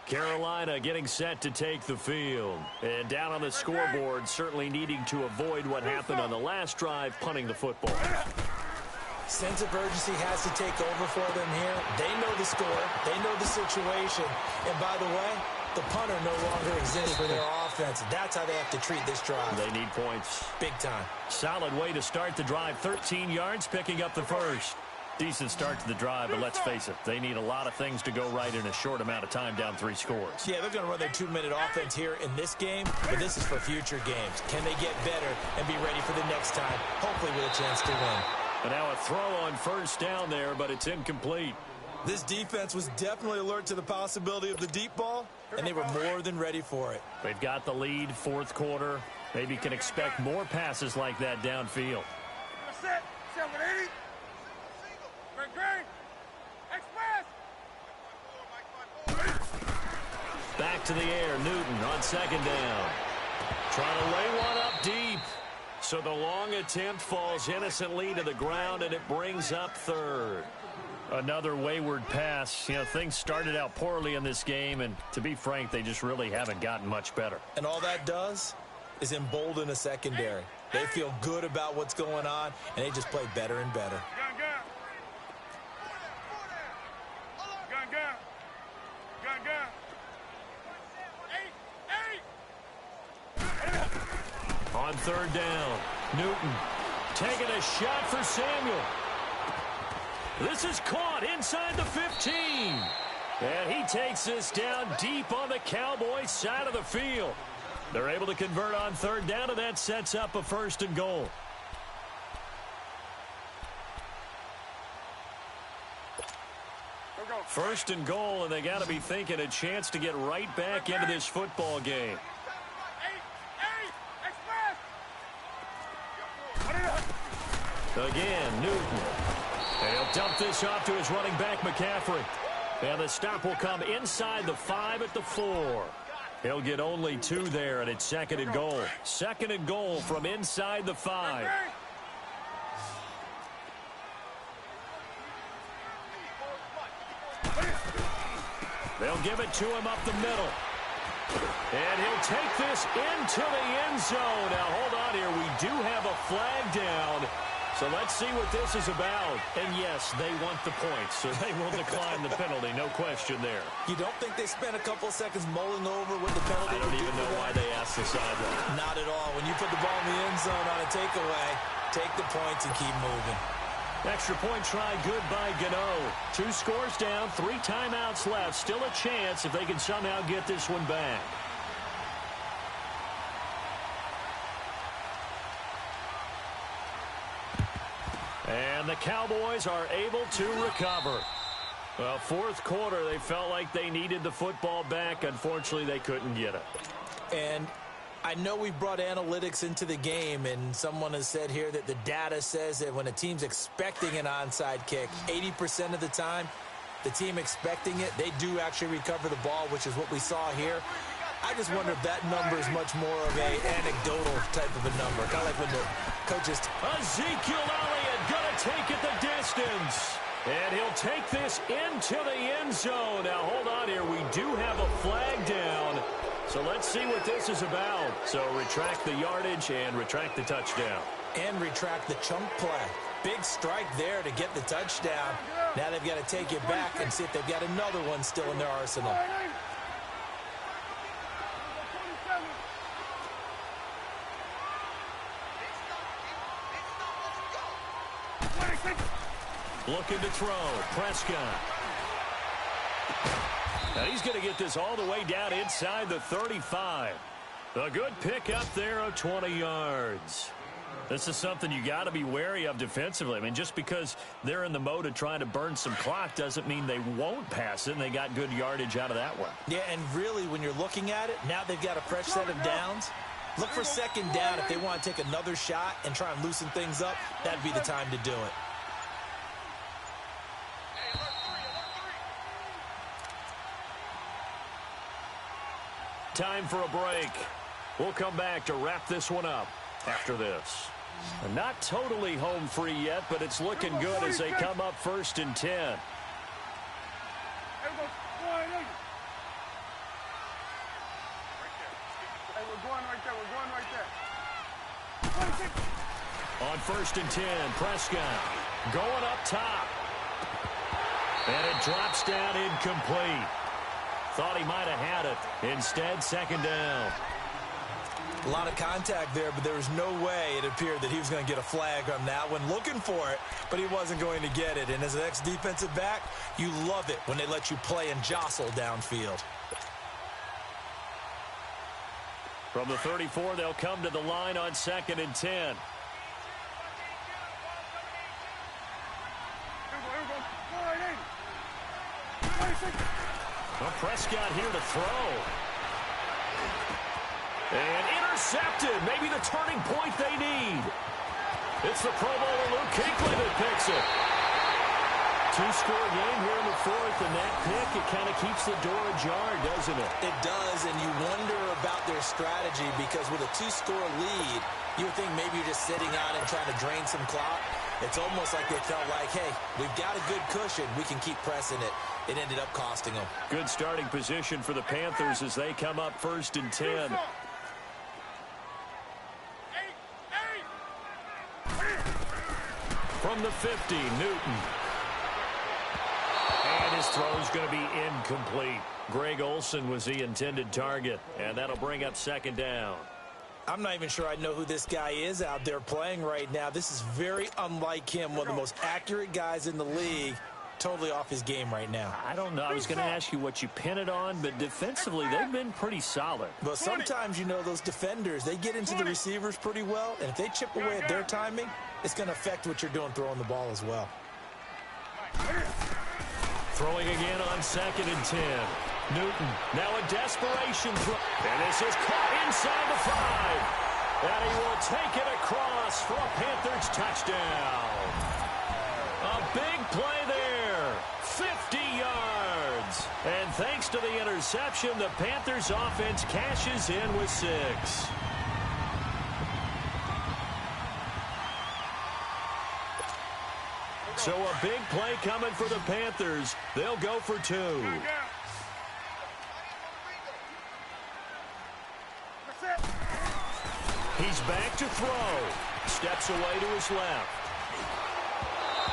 Carolina getting set to take the field. And down on the scoreboard, certainly needing to avoid what happened on the last drive, punting the football. Sense of urgency has to take over for them here. They know the score. They know the situation. And by the way, the punter no longer exists for their offense. That's how they have to treat this drive. They need points. Big time. Solid way to start the drive. 13 yards, picking up the first. Decent start to the drive, but let's face it, they need a lot of things to go right in a short amount of time, down 3 scores. Yeah, they're going to run their 2-minute offense here in this game, but this is for future games. Can they get better and be ready for the next time, hopefully with a chance to win? And now a throw on first down there, but it's incomplete. This defense was definitely alert to the possibility of the deep ball, and they were more than ready for it. They've got the lead, fourth quarter. Maybe can expect more passes like that downfield. Set 780. Green. Express. Back to the air, Newton on second down. Trying to lay one up deep. So the long attempt falls innocently to the ground, and it brings up third. Another wayward pass. You know, things started out poorly in this game, and to be frank, they just really haven't gotten much better. And all that does is embolden a secondary. They feel good about what's going on, and they just play better and better. On third down, Newton taking a shot for Samuel. This is caught inside the 15. And he takes this down deep on the Cowboys' side of the field. They're able to convert on third down, and that sets up a 1st and goal. First and goal, and they got to be thinking a chance to get right back into this football game. Again, Newton. And he'll dump this off to his running back, McCaffrey. And the stop will come inside the 5 at the 4. He'll get only 2 there, and it's 2nd and goal. 2nd and goal from inside the 5. They'll give it to him up the middle. And he'll take this into the end zone. Now, hold on here. We do have a flag down. So let's see what this is about. And, yes, they want the points, so they will decline the penalty. No question there. You don't think they spent a couple of seconds mulling over what the penalty I don't even know why they asked the sideline. Not at all. When you put the ball in the end zone on a takeaway, take the points and keep moving. Extra point try good by Gano. 2 scores down, 3 timeouts left. Still a chance if they can somehow get this one back. And the Cowboys are able to recover. Well, 4th quarter, they felt like they needed the football back. Unfortunately, they couldn't get it. And I know we've brought analytics into the game, and someone has said here that the data says that when a team's expecting an onside kick, 80% of the time, the team expecting it, they do actually recover the ball, which is what we saw here. I just wonder if that number is much more of a anecdotal type of a number. Kind of like when the coaches... Ezekiel Elliott going to take it the distance. And he'll take this into the end zone. Now, hold on here. We do have a flag down. So let's see what this is about. So retract the yardage and retract the touchdown. And retract the chunk play. Big strike there to get the touchdown. Now they've got to take it back and see if they've got another one still in their arsenal. Looking to throw. Prescott. Now he's going to get this all the way down inside the 35. A good pickup there of 20 yards. This is something you got to be wary of defensively. I mean, just because they're in the mode of trying to burn some clock doesn't mean they won't pass it, and they got good yardage out of that one. Yeah, and really, when you're looking at it, now they've got a fresh set of downs. Look for second down if they want to take another shot and try and loosen things up. That'd be the time to do it. Time for a break. We'll come back to wrap this one up after this. Not totally home free yet, but it's looking good as they come up 1st and 10. On 1st and 10, Prescott going up top. And it drops down incomplete. Thought he might have had it. Instead, second down. A lot of contact there, but there was no way it appeared that he was going to get a flag on that one. Looking for it, but he wasn't going to get it. And as an ex-defensive back, you love it when they let you play and jostle downfield. From the 34, they'll come to the line on 2nd and 10. Well, Prescott here to throw. And intercepted. Maybe the turning point they need. It's the Pro Bowler Luke Kuechly that picks it. 2-score game here in the 4th, and that pick, it kind of keeps the door ajar, doesn't it? It does, and you wonder about their strategy because with a 2-score lead, you would think maybe you're just sitting on and trying to drain some clock. It's almost like they felt like, hey, we've got a good cushion. We can keep pressing it. It ended up costing them. Good starting position for the Panthers as they come up 1st and 10. From the 50, Newton. And his throw's going to be incomplete. Greg Olsen was the intended target, and that'll bring up second down. I'm not even sure I know who this guy is out there playing right now. This is very unlike him, one of the most accurate guys in the league. Totally off his game right now. I don't know. I was going to ask you what you pin it on, but defensively, they've been pretty solid. But sometimes, you know, those defenders, they get into the receivers pretty well, and if they chip away at their timing, it's going to affect what you're doing throwing the ball as well. Throwing again on 2nd and 10. Newton, now a desperation throw. And this is caught inside the 5. And he will take it across for a Panthers touchdown. A big play there. 50 yards. And thanks to the interception, the Panthers offense cashes in with 6. So a big play coming for the Panthers. They'll go for 2. He's back to throw. Steps away to his left.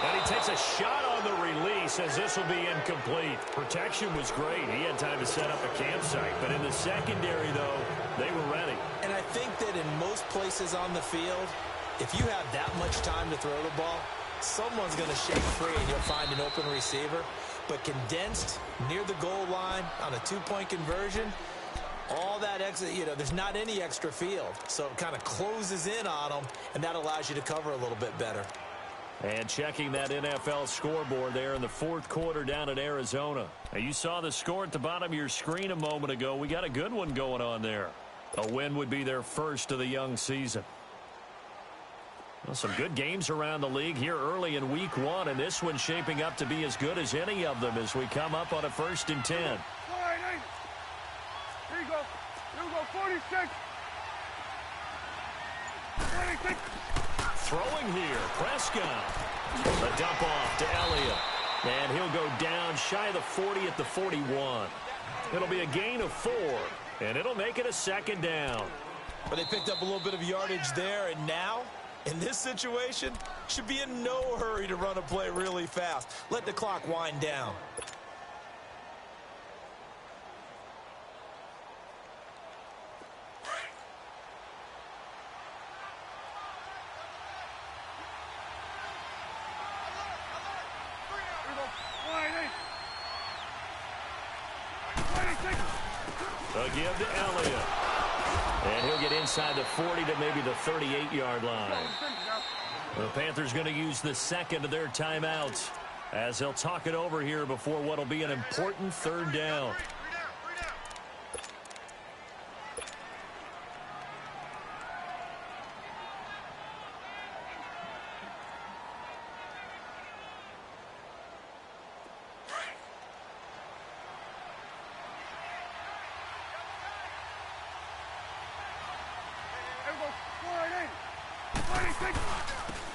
And he takes a shot on the release as this will be incomplete. Protection was great. He had time to set up a campsite. But in the secondary, though, they were ready. And I think that in most places on the field, if you have that much time to throw the ball, someone's going to shake free and you'll find an open receiver. But condensed near the goal line on a 2-point conversion, all that extra, you know, there's not any extra field. So it kind of closes in on them, and that allows you to cover a little bit better. And checking that NFL scoreboard there in the 4th quarter down in Arizona. Now, you saw the score at the bottom of your screen a moment ago. We got a good one going on there. A win would be their first of the young season. Well, some good games around the league here early in week 1, and this one shaping up to be as good as any of them as we come up on a 1st and 10. Here you go. Here we go, 46. 26. Throwing here, Prescott. A dump off to Elliott. And he'll go down shy of the 40 at the 41. It'll be a gain of 4. And it'll make it a second down. But they picked up a little bit of yardage there, and now, in this situation, should be in no hurry to run a play really fast. Let the clock wind down. They'll give to Elliott. And he'll get inside the 40 to maybe the 38-yard line. The Panthers going to use the second of their timeouts as they'll talk it over here before what will be an important third down.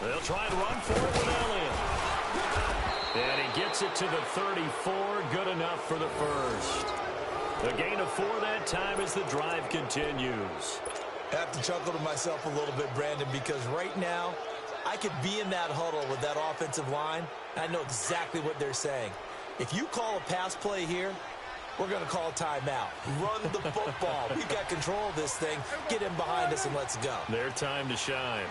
They'll try and run for it with Elliott. And he gets it to the 34. Good enough for the first. The gain of 4 that time as the drive continues. I have to chuckle to myself a little bit, Brandon, because right now I could be in that huddle with that offensive line. And I know exactly what they're saying. If you call a pass play here, we're going to call a timeout. Run the football. We've got control of this thing. Get in behind us and let's go. Their time to shine.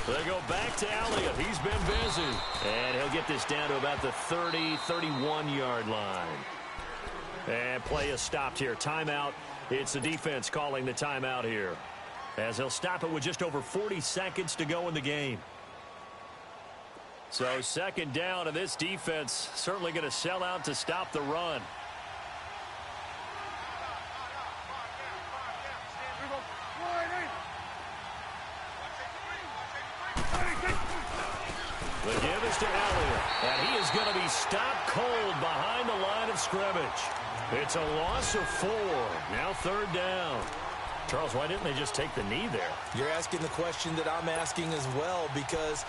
They go back to Elliott. He's been busy. And he'll get this down to about the 30, 31-yard line. And play is stopped here. Timeout. It's the defense calling the timeout here, as he'll stop it with just over 40 seconds to go in the game. So second down, and this defense certainly going to sell out to stop the run. The give is to Elliott, and he is going to be stopped cold behind the line of scrimmage. It's a loss of 4. Now third down. Charles, why didn't they just take the knee there? You're asking the question that I'm asking as well, because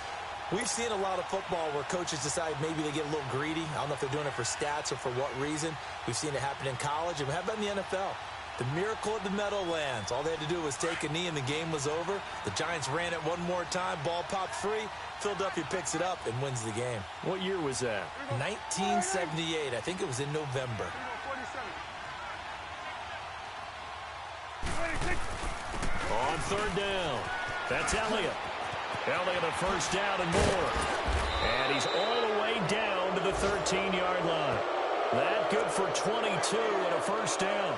we've seen a lot of football where coaches decide maybe they get a little greedy. I don't know if they're doing it for stats or for what reason. We've seen it happen in college, and how about in the NFL? The miracle of the Meadowlands. All they had to do was take a knee, and the game was over. The Giants ran it one more time. Ball popped free. Philadelphia picks it up and wins the game. What year was that? 1978. I think it was in November. On third down, that's Elliott. Elliott a first down and more. And he's all the way down to the 13-yard line. That good for 22 and a first down.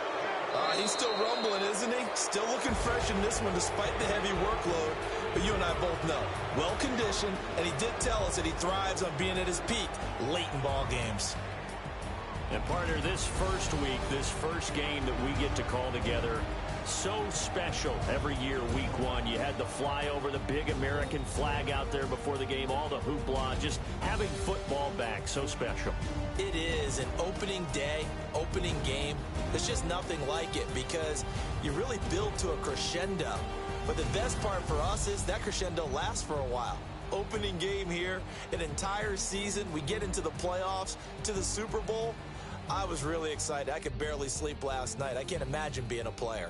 He's still rumbling, isn't he? Still looking fresh in this one despite the heavy workload. But you and I both know, well-conditioned, and he did tell us that he thrives on being at his peak late in ball games. And partner, this first week, this first game that we get to call together, so special every year, week 1. You had the flyover, the big American flag out there before the game, all the hoopla, just having football back, so special. It is an opening day, opening game. There's just nothing like it because you really build to a crescendo. But the best part for us is that crescendo lasts for a while. Opening game here, an entire season. We get into the playoffs, to the Super Bowl. I was really excited. I could barely sleep last night. I can't imagine being a player.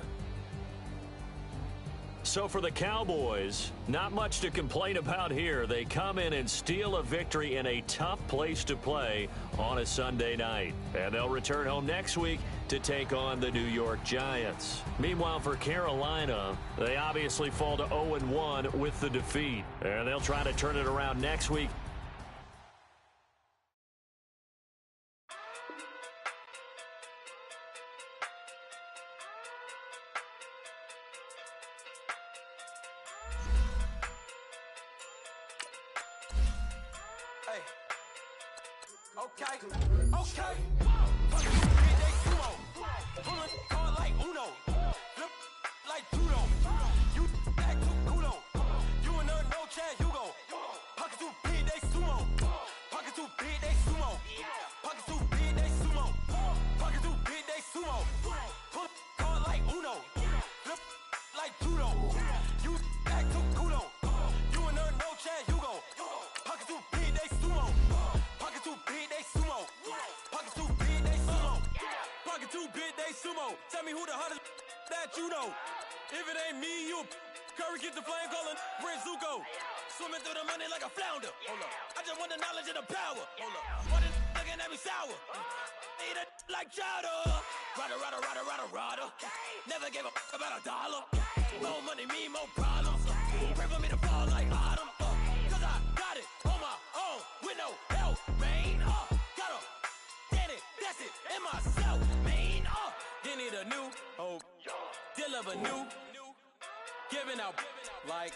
So for the Cowboys, not much to complain about here. They come in and steal a victory in a tough place to play on a Sunday night. And they'll return home next week to take on the New York Giants. Meanwhile, for Carolina, they obviously fall to 0-1 with the defeat. And they'll try to turn it around next week. Okay. They sumo. Pulling card like Uno. Flip like judo. You back to kudo. You and no Chad Hugo. Pockets too big, they sumo. Pockets too big, they sumo. Pockets too big, they sumo. Pockets too big, they sumo. Pull card like Uno. Flip like judo. You back to kudo. You and no Chad Hugo. Pockets too big, they sumo. Pockets too big, they sumo. Pockets too big. sumo. Tell me who the hottest that you know. If it ain't me, you Curry get the flame calling Prince Zuko. Swimming through the money like a flounder. Hold up. I just want the knowledge and the power. Hold up. Why this looking at me sour? Eat it like chowder. Rada. Never gave a about $1. More money, me, more problems. Pray for me to fall like autumn. Cause I got it on my own with no help, man. Gotta get it, that's it, in myself, man. They need a new hope. Deal of a new. Giving out like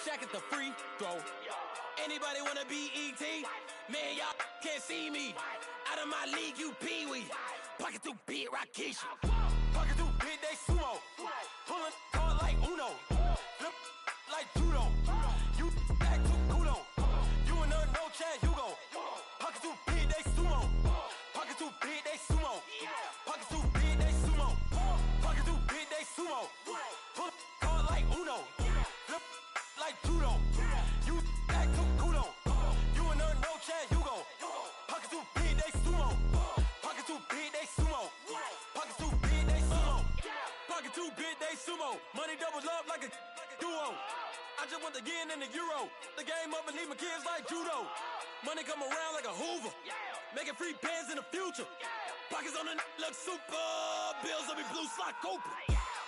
Shaq at the free throw. Anybody wanna be E.T.? Man, y'all can't see me. Out of my league, you pee-wee. Pocket too big, Rakesh. Pocket too big, they sumo. Pulling card like Uno. Flip like judo. You act too kudo. You and her, no Chad Hugo. Pocket too big, they sumo. Pocket too big, they sumo. Pocket too big, they sumo. Pocket too big, they sumo. Pull card like Uno. Flip like judo. You act too kudo. You and her, no Chad Hugo. Pocket too big, they sumo. Pocket too big, they sumo. Pocket too big, they sumo. Pocket too big, they sumo. Money doubles up like a duo. I just want the yen and the euro. The game up and leave my kids like judo. Money come around like a Hoover. Making free bands in the future. Pockets on the look super. Bills on me blue slot Cooper.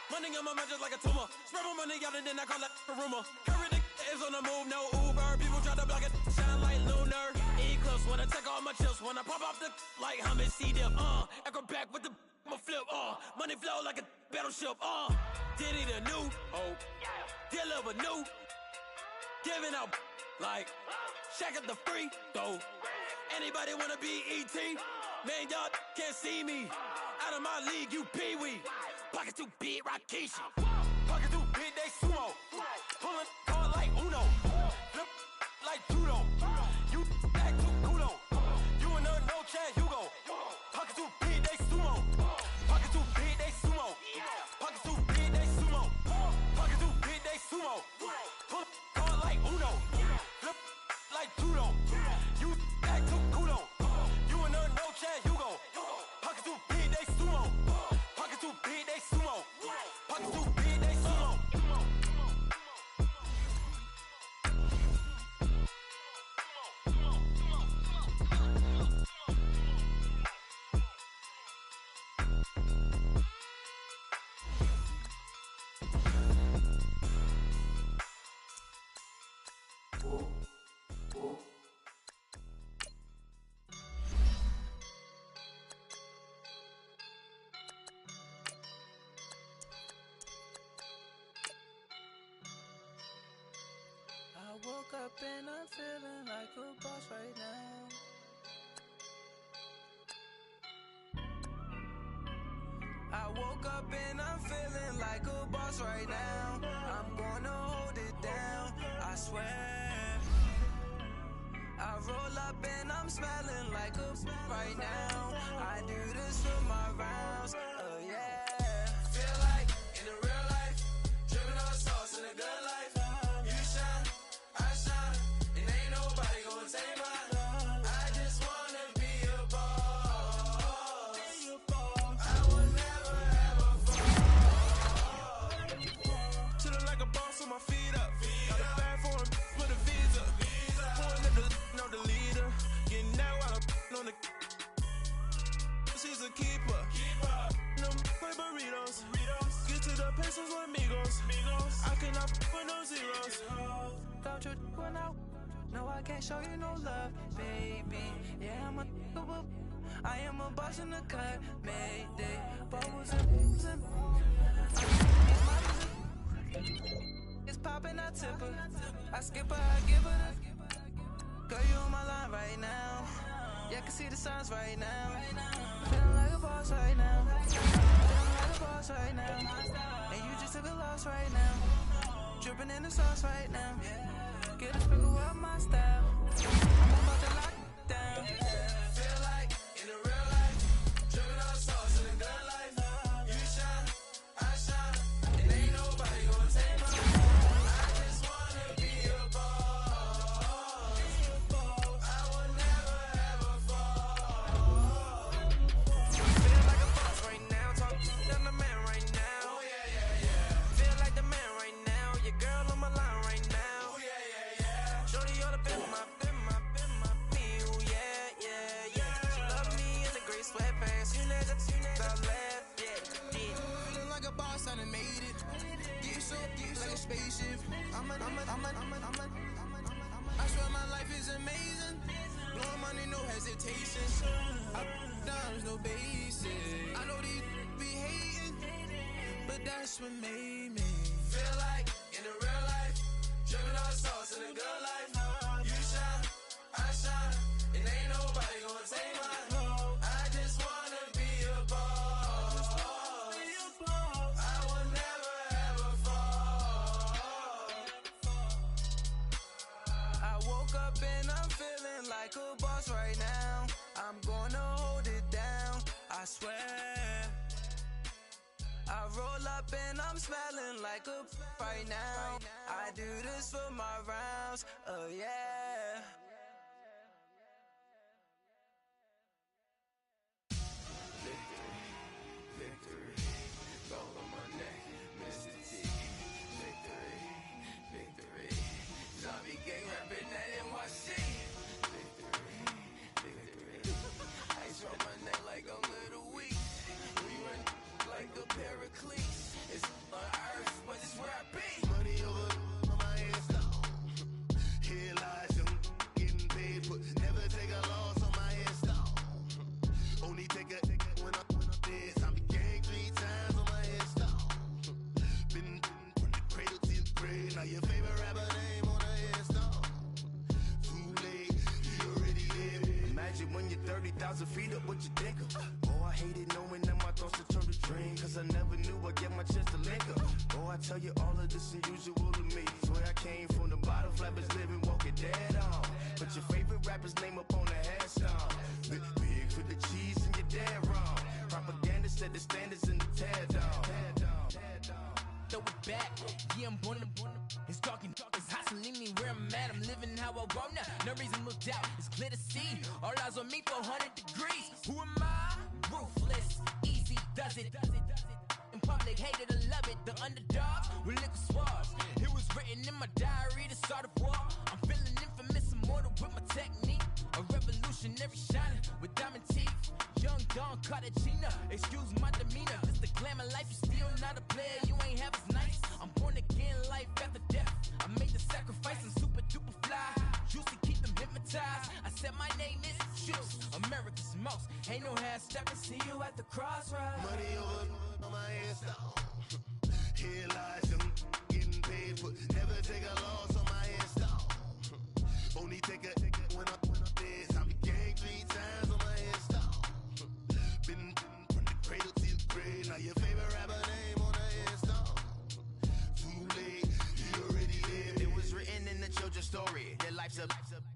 Money on my mind just like a tumor. Spread my money out and then I call it a rumor. Curry the is on the move, no Uber. People try to block it, shine like lunar. Eclipse when I take all my chips. When I pop off the like hummus, C-dip. Acrobat with the flip. Money flow like a battleship. Diddy the new hope. Deal of a new. Giving out like Shaq at the free throw. Anybody wanna be E.T.? Man, y'all can't see me. Out of my league, you pee-wee. Pocket too big, Rakesh. Pocket too big, they sumo. Pulling card like Uno. Flip like judo. You act too kudo. You and her, no Chad Hugo. Pocket too big, they sumo. Pocket too big, they sumo. Pocket too big, they sumo. Pocket too big, they sumo. Pull card like Uno. Flip like judo. You act too kudo. You and her, no Chad Hugo. Pocket too big, they sumo. Pocket too big, they sumo. Pocket too big, they sumo. I woke up and I'm feeling like a boss right now. I woke up and I'm feeling like a boss right now. I'm gonna hold it down, I swear. I roll up and I'm smelling like a right now. I do this for my rounds, oh yeah. Feel like in the real life, dripping on sauce in a good life. You shine, I shine, and ain't nobody gonna take mine. I just wanna be a boss. I will never ever fall. Chillin' like a boss with my feet up. Got a bag for him with a visa. Pulling up the no the leader. Getting out while I'm on the. She's a keeper. No play burritos. Get to the pesos with amigos. I cannot with no zeros. Don't you run out? No, I can't show you no love, baby. Yeah, I am a boss in the cut, Mayday. Bubbles and it's popping, I tip her. I skip her, I give her the. Girl, you on my line right now. Yeah, I can see the signs right now. Feeling like a boss right now. Feeling like a boss right now. And you just took a loss right now. Dripping in the sauce right now. Get a sprinkle up my style. I'm about to lock it down. Feel like in the real life, dripping on sauce in the good life. You shine, I shine, and ain't nobody gonna take my life. I just wanna be a boss. I will never ever fall. Feel like a boss right now, talk boss, I done made it. Get so like a spaceship. I swear my life is amazing. Blowing money, no hesitation. Dimes, no basic. I know these be hating, but that's what made me feel like in the real life. Dripping all sauce in the good life. You shine, I shine, and ain't nobody gonna take mine. I just wanna be a boss. I will never ever fall. I woke up and I'm feeling like a boss right now. I'm gonna hold it down, I swear. I roll up and I'm smelling like a right now. I do this for my rounds, oh yeah. Victory, gold on my neck, Mr. T. Victory, zombie gang rapping that NYC. Victory, ice on my neck like I'm little weak. We run like a paraclete. It's on earth, but it's where I be. Money over on my headstone. Here lies young, getting paid, but never take a loss on my headstone. Only take a when I'm dead. I be gang 3 times on my headstone. Been from the cradle to the grave. Now your favorite rapper name on the headstone. Too late, you already live. Imagine when you're 30,000 feet up, what you think of? Oh, I hated knowing that my thoughts would turn to dream, cause I never knew I'd get my chance to link up. Oh, I tell you all of this unusual to me. Swear I came from the bottom, flappers living, walking dead on. Put your favorite rapper's name up on the headstone. Big for the cheese and you're dead wrong. Propaganda set the standards in the tear down. Throw it back, yeah, I'm born to. It's talking, it's hustling me where I'm at. I'm living how I want now. No reason to doubt, it's clear to see. All eyes on me, 400 degrees. Who am I? Ruthless, easy, does it. In public, hate it or love it. The underdogs with liquor swabs. It was written in my diary to start a war. I'm feeling infamous, immortal with my technique. A revolutionary shining with diamond teeth. Young Don Cartagena, excuse my demeanor. This the glamour life, you still not a player, you ain't half as nice. I'm born again, life after death. I made the sacrifice and super duper fly. Used to keep them hypnotized. I said my name is Juice, America's most. Ain't no half stepping, see you at the crossroads. Money over on my headstone. Here lies young, getting paid, but never take a loss on my headstone. Only take a when I'm dead. I be gang 3 times on my headstone. Been from the cradle to the grave. Now your favorite rapper name on the headstone. Too late, you already lived. It was written in the children's story. Their life's a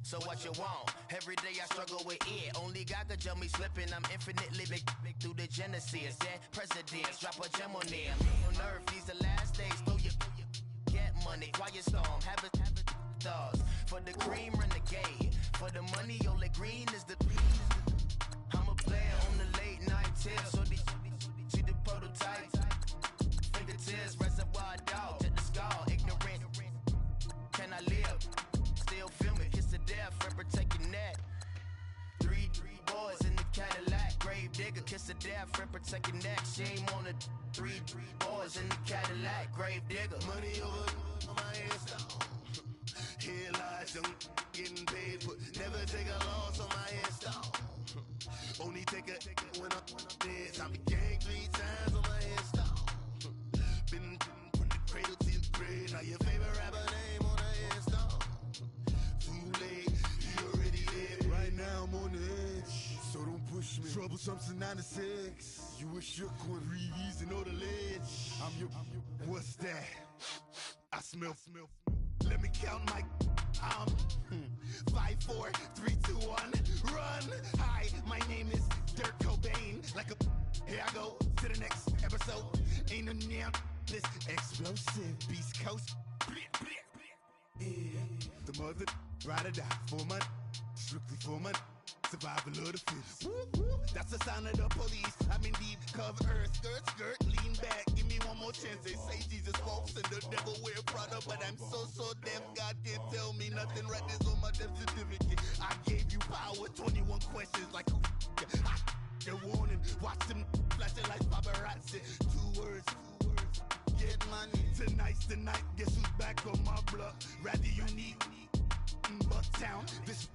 so what you want. Every day I struggle with it. Only God could jump me slipping. I'm infinitely big through the genesis. Dead presidents, drop a gem on them. On earth, these the last days. Throw your get money, quiet storm. Have it stars. For the cream, renegade. For the money, only green is the. I'm a player on the late night tips. So these see the prototype. Fingertips, reservoir dog. To the skull, ignorant. Can I live? Still feel me. Kiss the death, forever take your neck. 3 boys in the Cadillac. Grave digger, kiss the death, forever take your neck. Shame on the 3 boys in the Cadillac. Grave digger. Money over on my headstone. Here lies young, getting paid, but never take a loss on my headstone. Only take a when I'm dead. I be gang 3 times on my headstone. Been from the cradle to the grave. Now your favorite rapper name on the headstone. Too late, you already lived. Right now I'm on the edge, so don't push me. Troublesome to 9 to 6. You a shook one, breathe and know the ledge. I'm your. What's that? I smell. Let me count my. 5, 4, 3, 2, 1, run. Hi, my name is Dirk Cobain. Like a. Here I go to the next episode. Ain't no damn this explosive Beast Coast. Yeah, the mother ride or die for my. Strictly for my. Survival of the fittest. That's the sound of the police. I'm in deep cover earth. Skirt, lean back. Give me one more chance. They say Jesus walks and the devil wear Prada, but I'm so deaf. God can't tell me nothing. Right this on my death certificate. I gave you power. 21 questions like who? They're warning. Watch them flashing like paparazzi. 2 words. tonight. Guess who's back on my block? Rather unique, Bucktown. This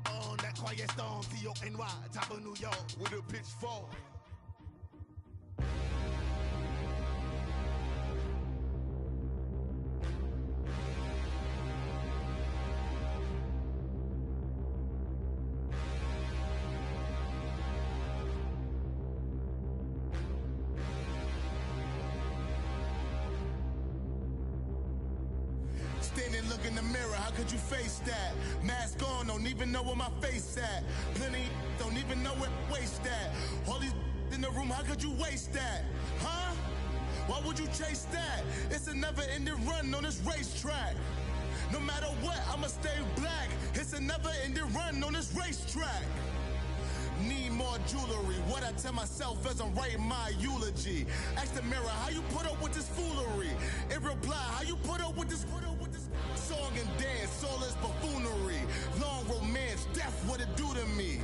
on that quiet storm, T-O-N-Y, top of New York with a pitchfork. Standing, look in the mirror, how could you face that? Mask on, don't even know where my face at. Plenty, don't even know where waist at. All these in the room, how could you waste that? Huh? Why would you chase that? It's a never-ending run on this racetrack. No matter what, I'ma stay black. It's a never-ending run on this racetrack. Need more jewelry. What I tell myself as I'm writing my eulogy. Ask the mirror, how you put up with this foolery? In reply, how you put up with this song and dance, all this buffoonery. Long romance, death, what it do to me?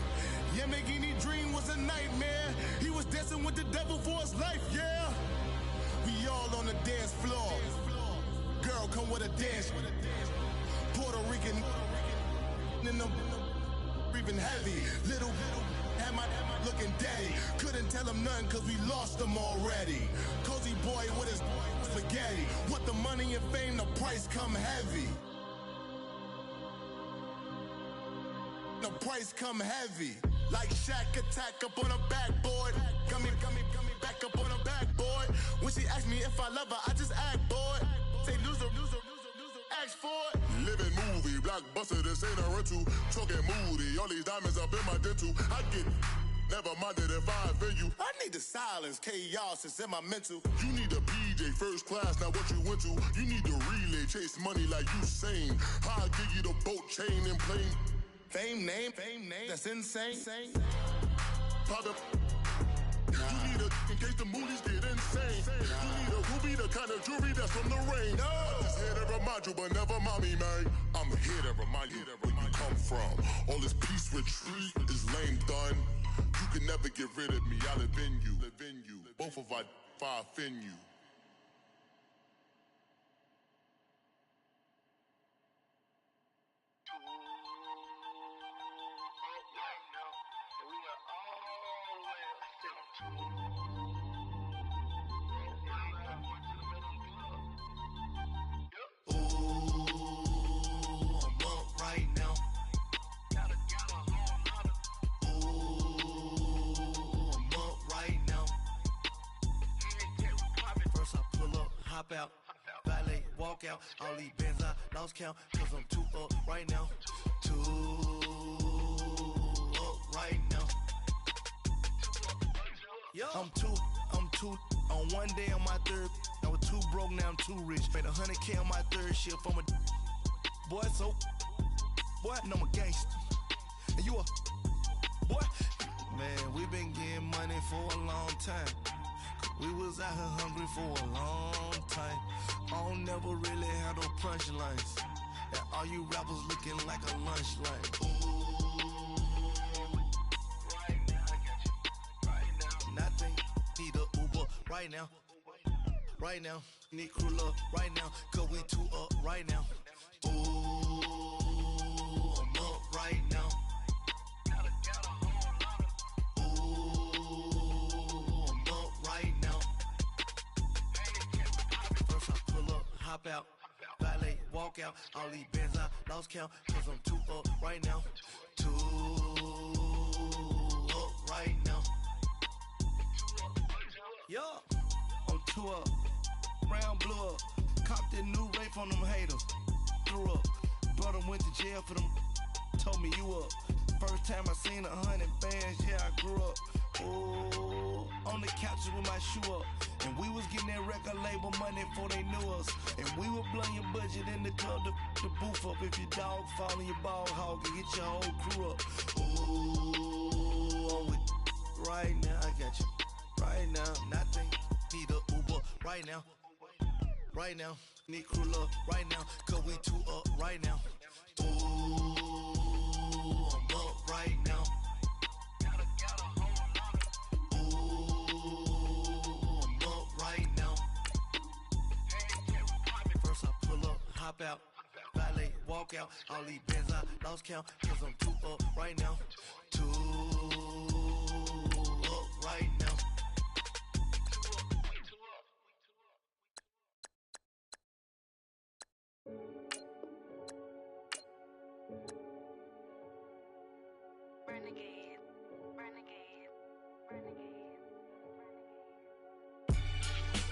Yamagini dream was a nightmare. He was dancing with the devil for his life, yeah. We all on the dance floor. Girl, come with a dance. Puerto Rican in them breathing heavy. Little had my looking daddy. Couldn't tell him nothing cause we lost him already. Cozy boy with his spaghetti. Want the money and fame, the price come heavy. The price come heavy. Like Shaq attack up on a backboard. Gummy, back up on a backboard. When she asked me if I love her, I just act bored. Say loser, ask for it. Living movie, blockbuster, this ain't a rental. Talking moody, all these diamonds up in my dental. I get never minded if I offend you. I need the silence, chaos is in my mental. You need a PJ, first class, not what you went to. You need the relay, chase money like you sane. I'll give you the boat, chain, and plane. Fame name, that's insane. Pop up. You need a, in case the movies get insane. You need a ruby, the kind of jewelry that's from the rain. I'm just here to remind you, but never mind me, man. I'm here to remind you where you come from. All this peace retreat is lame done. You can never get rid of me, I live in you. Both of us, if I offend you. Hop out, valet, walk out. All these bands I lost count, cause I'm too up right now. Too up right now. Yo. I'm too on one day on my third. I was too broke, now I'm too rich. Made 100K on my third shift. I'm a boy, so boy, no, I'm a gangster. And you a boy. Man, we been getting money for a long time. We was out here hungry for a long time. I don't never really have no punchlines. And all you rappers looking like a lunch line. Ooh, right now, I got you. Right now, nothing. Need a Uber right now. Right now, need crew love right now. Cause we too up right now. Ooh, I'm up right now. Hop out, valet, walk out. All these bands I lost count, cause I'm too up right now. Too up right now. Yo, I'm too up. Round blew up. Copped that new rape on them haters. Threw up. Brother went to jail for them. Told me you up. First time I seen 100 bands, yeah, I grew up. Oh, on the couches with my shoe up. And we was getting that record label money before they knew us. And we were blowing your budget in the club to boof up. If your dog fall in your ball hog and get your whole crew up. Ooh, I'm with right now, I got you. Right now, nothing. Need a Uber right now. Right now, need crew love right now. Cause we too up right now. Ooh, I'm up right now. walk out. All these bands I lost count, cause I'm too up right now. Too up right now. Renegade, renegade, renegade,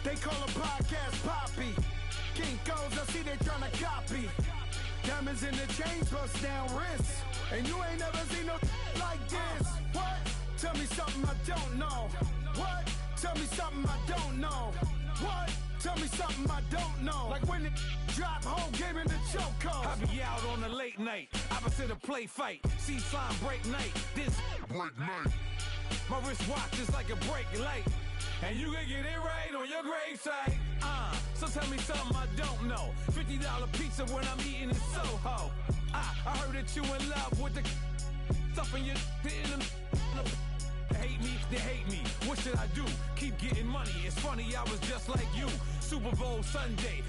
They call a podcast Poppy. Kinkos, I see they tryna copy. Diamonds in the chains, bust down wrists. And you ain't never seen no like this. What? Tell me something I don't know. What? Tell me something I don't know. What? Tell me something I don't know. Like when it drop, whole game in the chokehold. I be out on a late night, opposite a play fight. See slime break night, this break night. My wrist watch is like a break light. And you can get it right on your gravesite. So tell me something I don't know. $50 pizza when I'm eating in Soho. I heard that you in love with the stuff in your in them. Hate me, they hate me. What should I do? Keep getting money. It's funny, I was just like you. Super Bowl Sunday.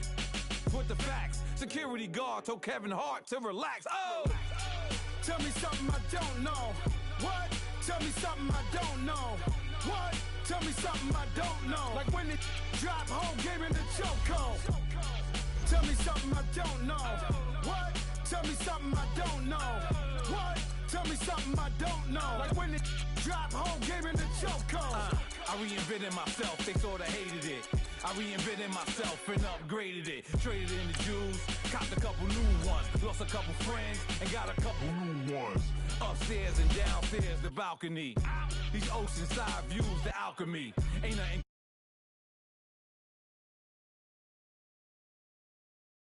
With the facts. Security guard told Kevin Hart to relax. Oh! Tell me something I don't know. What? Tell me something I don't know. What? Tell me something I don't know. Like when it drop, whole game in the chokehold. Tell me something I don't know. What? Tell me something I don't know. What? Tell me something I don't know. Like when it drop, whole game in the chokehold. I reinvented myself, they sorta hated it. I reinvented myself and upgraded it. Traded in the Jews, copped a couple new ones. Lost a couple friends and got a couple new ones. Upstairs and downstairs, the balcony. These oceanside views, the alchemy. Ain't nothing